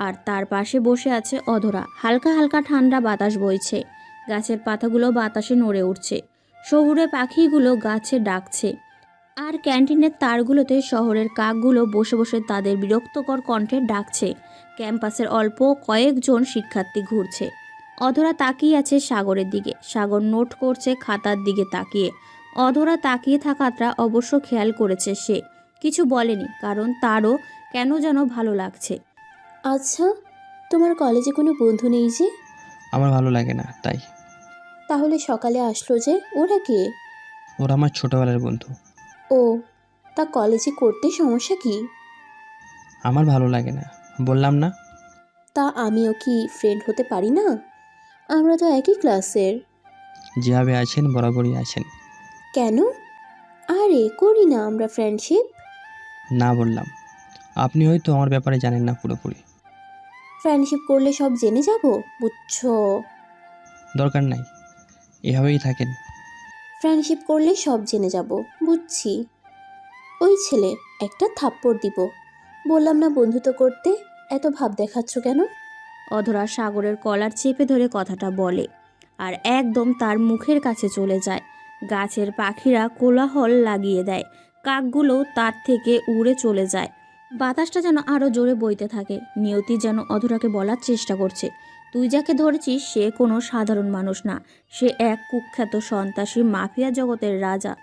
আর তার পাশে বসে আছে অধরা। হালকা হালকা ঠান্ডা বাতাস বইছে, গাছের পাতাগুলো বাতাসে নড়ে উঠছে, শহুরে পাখিগুলো গাছে ডাকছে আর ক্যান্টিনের তারগুলোতে শহরের কাকগুলো বসে বসে তাদের বিরক্তকর কণ্ঠে ডাকছে। ক্যাম্পাসের অল্প কয়েকজন শিক্ষার্থী ঘুরছে। অধরা তাকিয়ে আছে সাগরের দিকে, সাগর নোট করছে খাতার দিকে তাকিয়ে। অধরা তাকিয়ে থাকাটা অবশ্য খেয়াল করেছে সে, কিছু বলেনি, কারণ তারও কেন যেন ভালো লাগছে। আচ্ছা, তোমার কলেজে কোনো বন্ধু নেই যে? আমার ভালো লাগে না তাই। তাহলে সকালে আসলো যে, ওরা কে? ওরা আমার ছোটবেলার বন্ধু। ও, তা কলেজে করতে সমস্যা কি? আমার ভালো লাগে না, বললাম না। তা আমিও কি ফ্রেন্ড হতে পারি না? আমরা তো একই ক্লাসের। যেভাবে আছেন বরাবরই আছেন। কেন? আরে করি না আমরা ফ্রেন্ডশিপ? না বললাম, আপনি হয়তো আমার ব্যাপারে জানেন না পুরোপুরি। ফ্রেন্ডশিপ করলে সব জেনে যাব, বুঝছো? দরকার নাই, এভাবেই থাকেন। ফ্রেন্ডশিপ করলে সব জেনে যাব, বুঝছি। ওই ছেলে, একটা থাপ্পড় দিব। বললাম না বন্ধুত্ব করতে, এত ভাব দেখাচ্ছ কেন? অধরা সাগরের কলার চেপে ধরে কথাটা বলে আর একদম তার মুখের কাছে চলে যায়। গাছের পাখিরা কোলাহল লাগিয়ে দেয়, কাকগুলো তার থেকে উড়ে চলে যায়। বাতাসটা যেন আরও জোরে বইতে থাকে। নিয়তি যেন অধরাকে বলার চেষ্টা করছে, তুই যাকে ধরেছিস সে কোনো সাধারণ মানুষ না, সে এক কুখ্যাত সন্ত্রাসী মাফিয়া জগতের রাজা,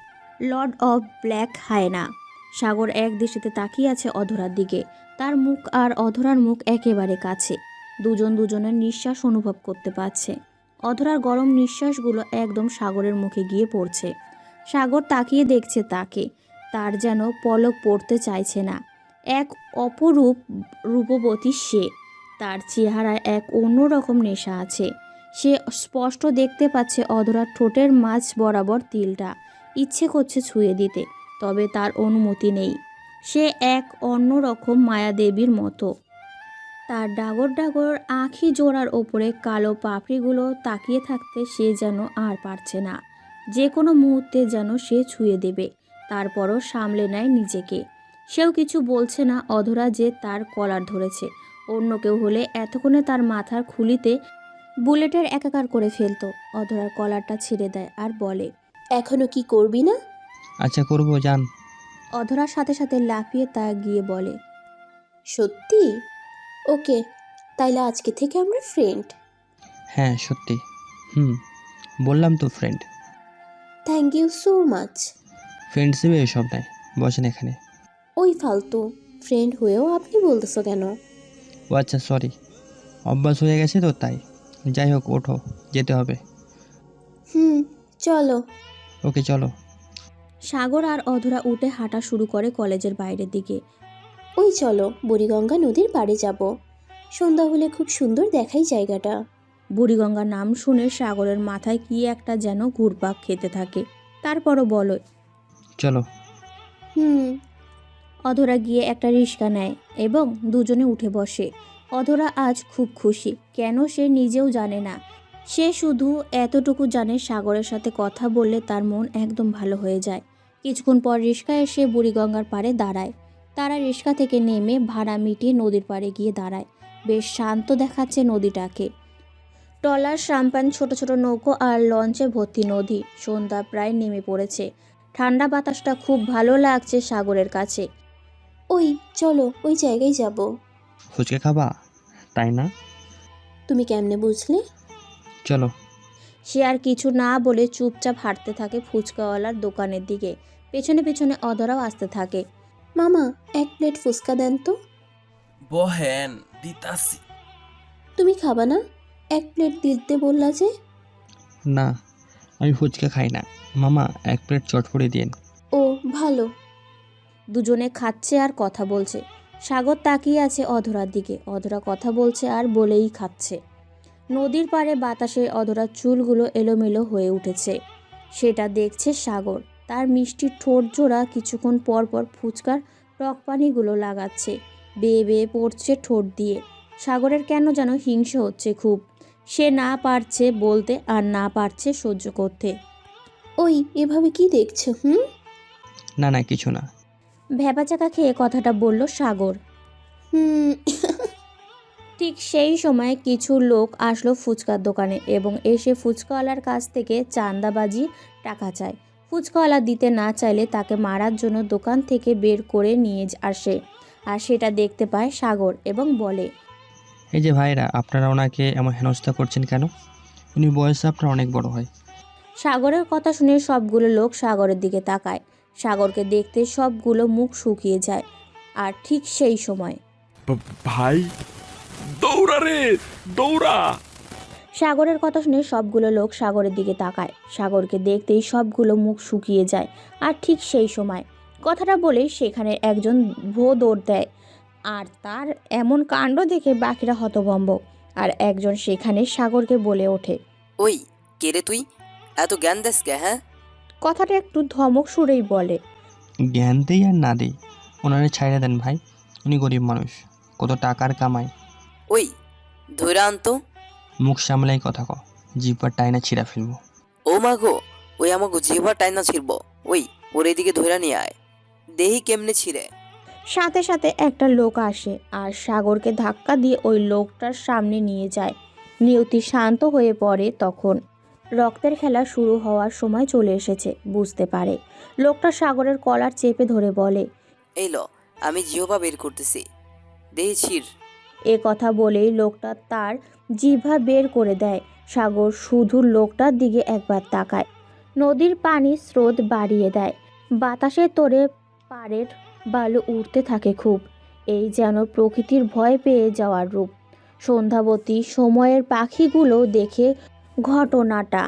লর্ড অফ ব্ল্যাক হায়না। সাগর এক দৃষ্টিতে তাকিয়ে আছে অধরার দিকে, তার মুখ আর অধরার মুখ একেবারে কাছে, দুজন দুজনের নিঃশ্বাস অনুভব করতে পারছে। অধরার গরম নিঃশ্বাসগুলো একদম সাগরের মুখে গিয়ে পড়ছে। সাগর তাকিয়ে দেখছে তাকে, তার যেন পলক পড়তে চাইছে না। এক অপরূপ রূপবতী সে, তার চেহারায় এক অন্যরকম নেশা আছে। সে স্পষ্ট দেখতে পাচ্ছে অধরার ঠোঁটের মাঝ বরাবর তিলটা, ইচ্ছে করছে ছুঁয়ে দিতে, তবে তার অনুমতি নেই। সে এক অন্যরকম মায়াদেবীর মতো। তার ডাগর ডাগর আঁখি জোড়ার ওপরে কালো পাপড়িগুলো তাকিয়ে থাকতে সে যেন আর পারছে না। যে কোনো মুহূর্তে যেন সে ছুঁয়ে দেবে, তারপরও সামলে নেয় নিজেকে। সেও কিছু বলছে না। অধরা যে তার কলার ধরেছে, অন্য কেউ হলে এতক্ষণে তার মাথার খুলিতে বুলেটের একাকার করে ফেলতো। অধরার কলারটা ছেড়ে দেয় আর বলে, এখনো কি করবি না? আচ্ছা করবো, যান। অধরার সাথে সাথে লাফিয়ে তা গিয়ে বলে, সত্যি? ওকে, তাইলে আজকে থেকে আমরা ফ্রেন্ড। হ্যাঁ সত্যি। বললাম তো friend. Thank you so much. ফ্রেন্ডশিপে এসব নাই, বসেন এখানে। ওই ফালতু, ফ্রেন্ড হয়েও আপনি বলতেছো কেন? ও আচ্ছা সরি, অভ্যাস হয়ে গেছে তো তাই। যাই হোক, ওঠো, যেতে হবে। চলো। ওকে চলো। সাগর আর অধরা উঠে হাঁটা শুরু করে কলেজের বাইরের দিকে। ওই চলো, বুড়িগঙ্গা নদীর পাড়ে যাব। সন্ধ্যা হলে খুব সুন্দর দেখাই জায়গাটা। বুড়িগঙ্গার নাম শুনে সাগরের মাথায় কি একটা যেন ঘুরপাক খেতে থাকে। তারপরও বলো, চলো। অধরা গিয়ে একটা রিক্সা নেয় এবং দুজনে উঠে বসে। অধরা আজ খুব খুশি, কেন সে নিজেও জানে না। সে শুধু এতটুকু জানে সাগরের সাথে কথা বললে তার মন একদম ভালো হয়ে যায়। কিছুক্ষণ পর রিক্সা এসে বুড়িগঙ্গার পাড়ে দাঁড়ায়। তারা রিক্সা থেকে নেমে ভাড়া মিটিয়ে নদীর পাড়ে গিয়ে দাঁড়ায়। বেশ শান্ত দেখাচ্ছে নদীটাকে। ট্রলার, সাম্পান, ছোট ছোট নৌকো আর লঞ্চে ভর্তি নদী। সন্ধ্যা প্রায় নেমে পড়েছে। ঠান্ডা বাতাসটা খুব ভালো লাগছে সাগরের কাছে। ওই চলো, ওই জায়গায় যাব। ফুচকা খাবা, তাই না? তুমি কেমনে বুঝলে? চলো। সে আর কিছু না বলে চুপচাপ হাঁটতে থাকে ফুচকাওয়ালার দোকানের দিকে। পেছনে পেছনে অধরাও আসতে থাকে। মামা, এক প্লেট ফুচকা দেন তো। বহেন দিতাছি। তুমি খাবা না? এক প্লেট দিতে বললা যে। না, আমি ফুচকা খাই না। মামা, এক প্লেট চটপটি দিন। ও ভালো। দুজনে খাচ্ছে আর কথা বলছে। সাগর তাকিয়ে আছে অধরার দিকে। অধরা কথা বলছে আর বলেই খাচ্ছে। নদীর পাড়ে বাতাসে অধরার চুলগুলো এলোমেলো হয়ে উঠেছে। সেটা দেখছে সাগর। তার মিষ্টি ঠোঁট জোড়া কিছুক্ষণ পর পর ফুচকার টক পানিগুলো লাগাচ্ছে। বেয়ে বেয়ে পড়ছে ঠোঁট দিয়ে। সাগরের কেন যেন হিংসে হচ্ছে খুব। সে না পারছে বলতে আর না পারছে সহ্য করতে। ওই এভাবে কি দেখছো? না না, কিছু না। ভ্যাবাচাকা খেয়ে কথাটা বলল সাগর। ঠিক সেই সময় কিছু লোক আসলো ফুচকার দোকানে এবং এসে ফুচকাওয়ালার কাছ থেকে চাঁদাবাজি টাকা চায়। ফুচকাওয়ালা দিতে না চাইলে তাকে মারার জন্য দোকান থেকে বের করে নিয়ে আসে। আর সেটা দেখতে পায় সাগর এবং বলে, এই যে ভাইরা, আপনারা ওনাকে এমন হেনস্থা করছেন কেন? উনি বয়সে আপনার অনেক বড় হয়। সাগরের কথা শুনে সবগুলো লোক সাগরের দিকে তাকায়। সাগরকে দেখতে সবগুলো মুখ শুকিয়ে যায়। আর ঠিক সেই সময় ভাই, দৌড়া রে, দৌড়া। সাগরের কথা শুনে সবগুলো লোক সাগরের দিকে তাকায়। সাগরকে দেখতেই সবগুলো মুখ শুকিয়ে যায়। আর ঠিক সেই সময় কথাটা বলে সেখানে একজন দৌড় দেয়। আর তার এমন কাণ্ড দেখে বাকিরা হতভম্ব। আর একজন সেখানে সাগরকে বলে ওঠে, ওই কে রে তুই? এত জ্ঞান দেস কে? হ্যাঁ, কথাটা একটু ধমক সুরেই বলে। জ্ঞান দেই আর না দেই, ওনারে ছাইড়া দেন ভাই। উনি গরিব মানুষ, কত টাকার কামায়। ওই ধৈরা আনতো। মুখ সামলাই কথা ক, জিব্বার টাইনা ছিঁড়া ফেলবো। ও মা গো, ওই আমাকে জিহ্বার টাইনা ছিড়ব। ওই ওর এদিকে ধৈরা নিয়ে আয়, দেহি কেমনে ছিঁড়ে। সাথে সাথে একটা লোক আসে আর সাগরকে ধাক্কা দিয়ে ওই লোকটার সামনে নিয়ে যায়। নিয়তি শান্ত হয়ে পড়ে তখন। রক্তের খেলা শুরু হওয়ার সময় চলে এসেছে বুঝতে পারে। লোকটা সাগরের কলার চেপে ধরে বলে, এই ল, আমি জিহ্বা বের করতেছি, দেহি ছিড়। এ কথা বলেই লোকটা তার জিহ্বা বের করে দেয়। সাগর শুধু লোকটার দিকে একবার তাকায়। নদীর পানি স্রোত বাড়িয়ে দেয়। বাতাসে তোড়ে পাড়ের বালু উঠতে থাকে খুব। এই যেন প্রকৃতির ভয় পেয়ে যাওয়ার রূপ। সন্ধ্যাবতী সময়ের পাখিগুলো দেখে ঘটনাটা।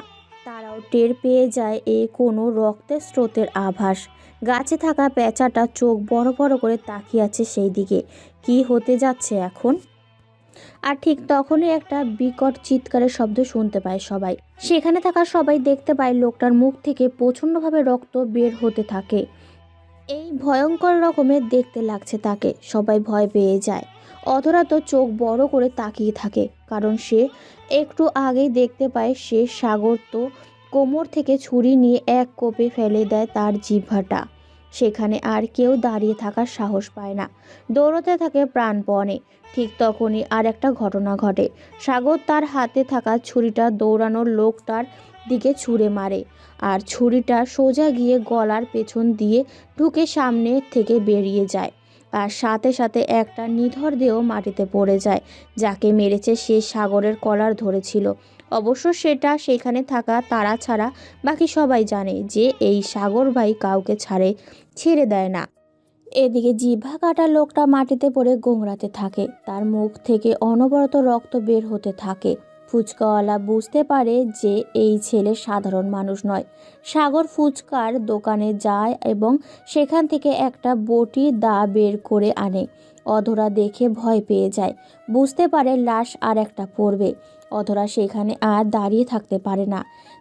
তারাও টের পেয়ে যায় এ কোনো রক্তের স্রোতের আভাস। গাছে থাকা পেঁচাটা চোখ বড় বড় করে তাকিয়ে আছে সেই দিকে। কি হতে যাচ্ছে এখন? আর ঠিক তখনই একটা বিকট চিৎকারের শব্দ শুনতে পায় সবাই। সেখানে থাকা সবাই দেখতে পায় লোকটার মুখ থেকে প্রচণ্ডভাবে রক্ত বের হতে থাকে। এই ভয়ঙ্কর রকমের দেখতে লাগছে তাকে। সবাই ভয় পেয়ে যায়। অধরা তো চোখ বড় করে তাকিয়ে থাকে, কারণ সে একটু আগেই দেখতে পায় সে সাগর তো কোমর থেকে ছুরি নিয়ে এক কোপে ফেলে দেয় তার জিহ্বাটা। সেখানে আর কেউ দাঁড়িয়ে থাকার সাহস পায় না, দৌড়তে থাকে প্রাণপণে। ঠিক তখনই আর একটা ঘটনা ঘটে। সাগর তার হাতে থাকা ছুরিটা দৌড়ানোর লোকটার দিকে ছুঁড়ে মারে, আর ছুরিটা সোজা গিয়ে গলার পেছন দিয়ে ঢুকে সামনে থেকে বেরিয়ে যায়। আর সাথে সাথে একটা নিথর দেহ মাটিতে পড়ে যায়। যাকে মেরেছে সে সাগরের কলার ধরেছিল। অবশ্য সেটা সেখানে থাকা তারা ছাড়া বাকি সবাই জানে যে এই সাগর ভাই কাউকে ছেড়ে দেয় না। এদিকে জিভা কাটা লোকটা মাটিতে পড়ে গোংড়াতে থাকে, তার মুখ থেকে অনবরত রক্ত বের হতে থাকে। ফুচকাওয়ালা বুঝতে পারে যে এই ছেলে সাধারণ মানুষ নয়। সাগর ফুচকার দোকানে যায় এবং সেখান থেকে একটা বটি দা বের করে আনে। অধরা দেখে ভয় পেয়ে যায়, বুঝতে পারে লাশ আর একটা পড়বে। অধরা সেখানে আর দাঁড়িয়ে থাকতে পারে না,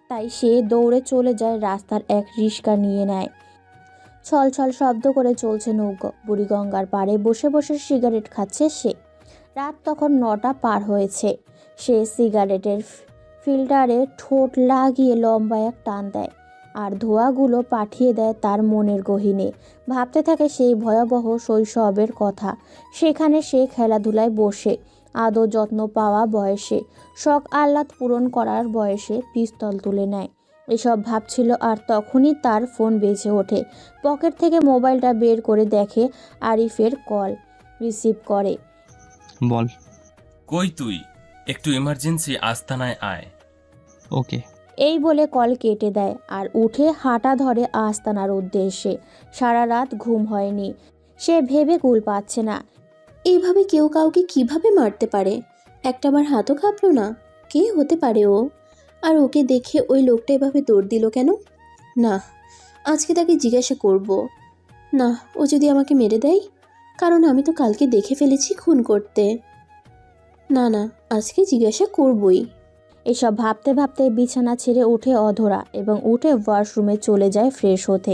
তাই সে দৌড়ে চলে যায় রাস্তার এক রিক্সা নিয়ে নেয়। ছলছল শব্দ করে চলছে নৌকো। বুড়িগঙ্গার পাড়ে বসে বসে সিগারেট খাচ্ছে সে। রাত তখন 9টা পার হয়েছে। সে সিগারেটের ফিল্টারে ঠোঁট লাগিয়ে লম্বা এক টান দেয়, আর ধোঁয়াগুলো পাঠিয়ে দেয় তার মনের গহীনে। ভাবতে থাকে সেই ভয়াবহ শৈশবের কথা। সেখানে সে খেলাধুলায় বসে, আদর যত্ন পাওয়া বয়সে, শখ আহ্লাদ পূরণ করার বয়সে পিস্তল তুলে নেয়। এসব ভাবছিল, আর তখনই তার ফোন বেজে ওঠে। পকেট থেকে মোবাইলটা বের করে দেখে আরিফের কল। রিসিভ করে। বল। কই তুই? একটু ইমার্জেন্সি, আস্তানায় আয়। ওকে। এই বলে কল কেটে দেয় আর উঠে হাঁটা ধরে আস্তানার উদ্দেশ্যে। সারা রাত ঘুম হয়নি, সে ভেবে কুল পাচ্ছে না। এইভাবে কেউ কাউকে কিভাবে মারতে পারে? একটাবার হাতও কাঁপলো না? কে হতে পারে ও? আর ওকে দেখে ওই লোকটা এভাবে দৌড় দিল কেন? না, আজকে তাকে জিজ্ঞাসা করব। না, ও যদি আমাকে মেরে দেয়, কারণ আমি তো কালকে দেখে ফেলেছি খুন করতে। না না, আজকে জিজ্ঞাসা করবই। এসব ভাবতে ভাবতে বিছানা ছেড়ে উঠে অধরা এবং উঠে ওয়াশরুমে চলে যায় ফ্রেশ হতে।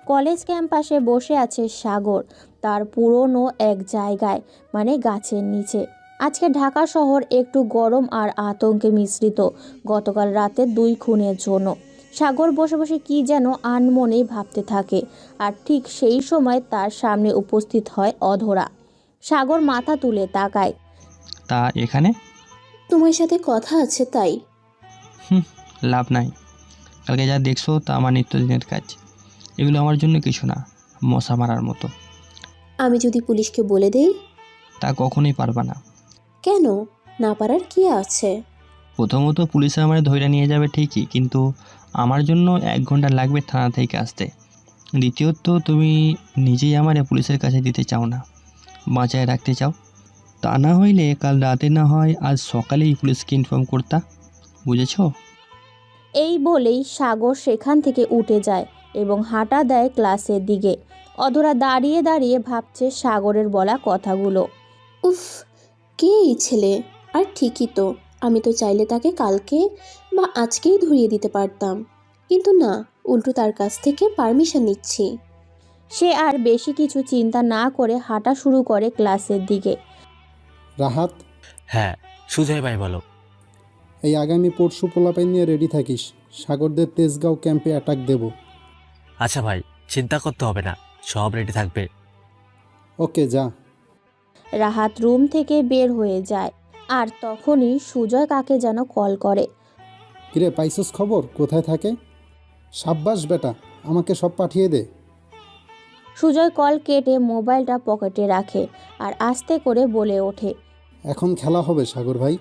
কলেজ ক্যাম্পাসে বসে আছে সাগর, তার পুরনো এক জায়গায়, মানে গাছের নিচে। আজকে ঢাকা শহর একটু গরম আর আতঙ্কে মিশ্রিত গতকাল রাতে 2 খুনের জন্য। সাগর বসে বসে কি যেন আনমনেই ভাবতে থাকে, আর ঠিক সেই সময় তার সামনে উপস্থিত হয় অধরা। সাগর মাথা তুলে তাকায়। তা এখানে? তোমার সাথে কথা আছে তাই। লাভ নাই। কালকে যা দেখছো তা আমার নিত্যদিনের কাজ। এগুলো আমার জন্য কিছু না, মশা মারার মতো। আমি যদি পুলিশকে বলে দেই? তা কখনোই পারবা না। কেন? না পারার কি আছে? প্রথমত পুলিশে আমার ধরে নিয়ে যাবে ঠিকই, কিন্তু আমার জন্য 1 ঘন্টা লাগবে থানা থেকে আসতে। দ্বিতীয়ত তুমি নিজেই আমার পুলিশের কাছে দিতে চাও না, বাঁচায় রাখতে চাও। তা না হইলে কাল রাতে না হয় আজ সকালেই পুলিশকে ইনফর্ম করতা, বুঝেছ? এই বলেই সাগর সেখান থেকে উঠে যায় এবং হাঁটা দেয় ক্লাসের দিকে। অধরা দাঁড়িয়ে দাঁড়িয়ে ভাবছে সাগরের বলা কথাগুলো। উফ, কে এই ছেলে? আর ঠিকই তো, আমি তো চাইলে তাকে কালকে বা আজকেই ধরিয়ে দিতে পারতাম, কিন্তু না, উল্টো তার কাছ থেকে পারমিশন নিচ্ছি। সে আর বেশি কিছু চিন্তা না করে হাঁটা শুরু করে ক্লাসের দিকে। রাহাত। হ্যাঁ সুজয় ভাই বলো। এই আগামী পরশু পোলাপাইন নিয়ে রেডি থাকিস, সাগরদের তেজগাঁও ক্যাম্পে অ্যাটাক দেব। আচ্ছা ভাই, চিন্তা করতে হবে না, সব রেডি থাকবে। ওকে, যা। রাহাত রুম থেকে বের হয়ে যায়, আর তখনই সুজয় কাকে যেন কল করে। কিরে, পাইছস খবর? কোথায় থাকে? সাব্বাস বেটা, আমাকে সব পাঠিয়ে দে। সুজয় কল কেটে মোবাইলটা পকেটে রাখে আর আস্তে করে বলে ওঠে, এখন খেলা হবে সাগর ভাই।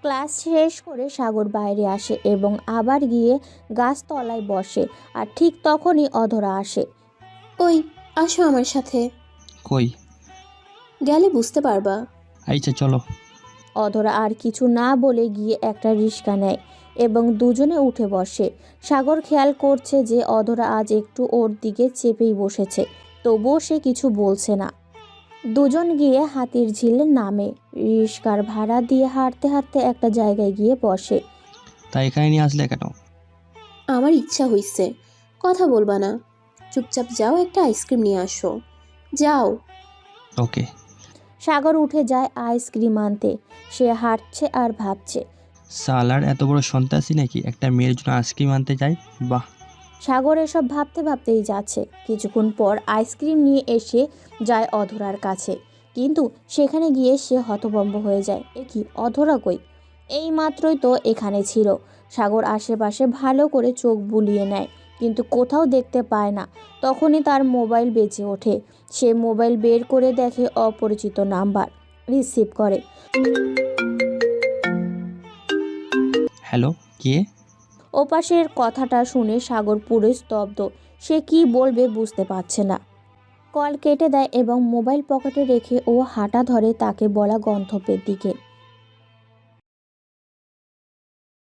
ক্লাস শেষ করে সাগর বাইরে আসে এবং আবার গিয়ে গাছতলায় বসে। আর ঠিক তখনই অধরা আসে। ওই আসো আমার সাথে। কই? গেলে বুঝতে পারবা। আচ্ছা চলো। অধরা আর কিছু না বলে গিয়ে একটা রিক্সা নেয় এবং দুজনে উঠে বসে। সাগর খেয়াল করছে যে অধরা আজ একটু ওর দিকে চেপেই বসেছে, তবুও সে কিছু বলছে না। দুজন গিয়ে হাতির ঝিলে নামে। রিক্সার ভাড়া দিয়ে হাঁটতে হাঁটতে একটা জায়গায় গিয়ে বসে। তাই এখানে নিয়ে আসলে কেন? আমার ইচ্ছা হইছে, কথা বলবা না, চুপচাপ যাও, একটা আইসক্রিম নিয়ে আসো, যাও। ওকে। সাগর উঠে যায় আইসক্রিম আনতে। সে হাঁটছে আর ভাবছে, সালার এত বড় সন্ত্রাসী নাকি একটা মেয়ের জন্য আইসক্রিম আনতে যায়? বাহ, সাগর এসব ভাবতে ভাবতেই যাচ্ছে। কিছুক্ষণ পর আইসক্রিম নিয়ে এসে যায় অধরার কাছে, কিন্তু সেখানে গিয়ে সে হতভম্ব হয়ে যায়। এ কি, অধরা কই? এই মাত্রই তো এখানে ছিল। সাগর আশেপাশে ভালো করে চোখ বুলিয়ে নেয়, কিন্তু কোথাও দেখতে পায় না। তখনই তার মোবাইল বেজে ওঠে। সে মোবাইল বের করে দেখে অপরিচিত নাম্বার। রিসিভ করে। হ্যালো, কে? ওপাশের কথাটা শুনে সাগর পুরো স্তব্ধ। সে কি বলবে বুঝতে পারছে না। কল কেটে দেয় এবং মোবাইল পকেটে রেখে ও হাঁটা ধরে তাকে বলা গন্তব্যের দিকে।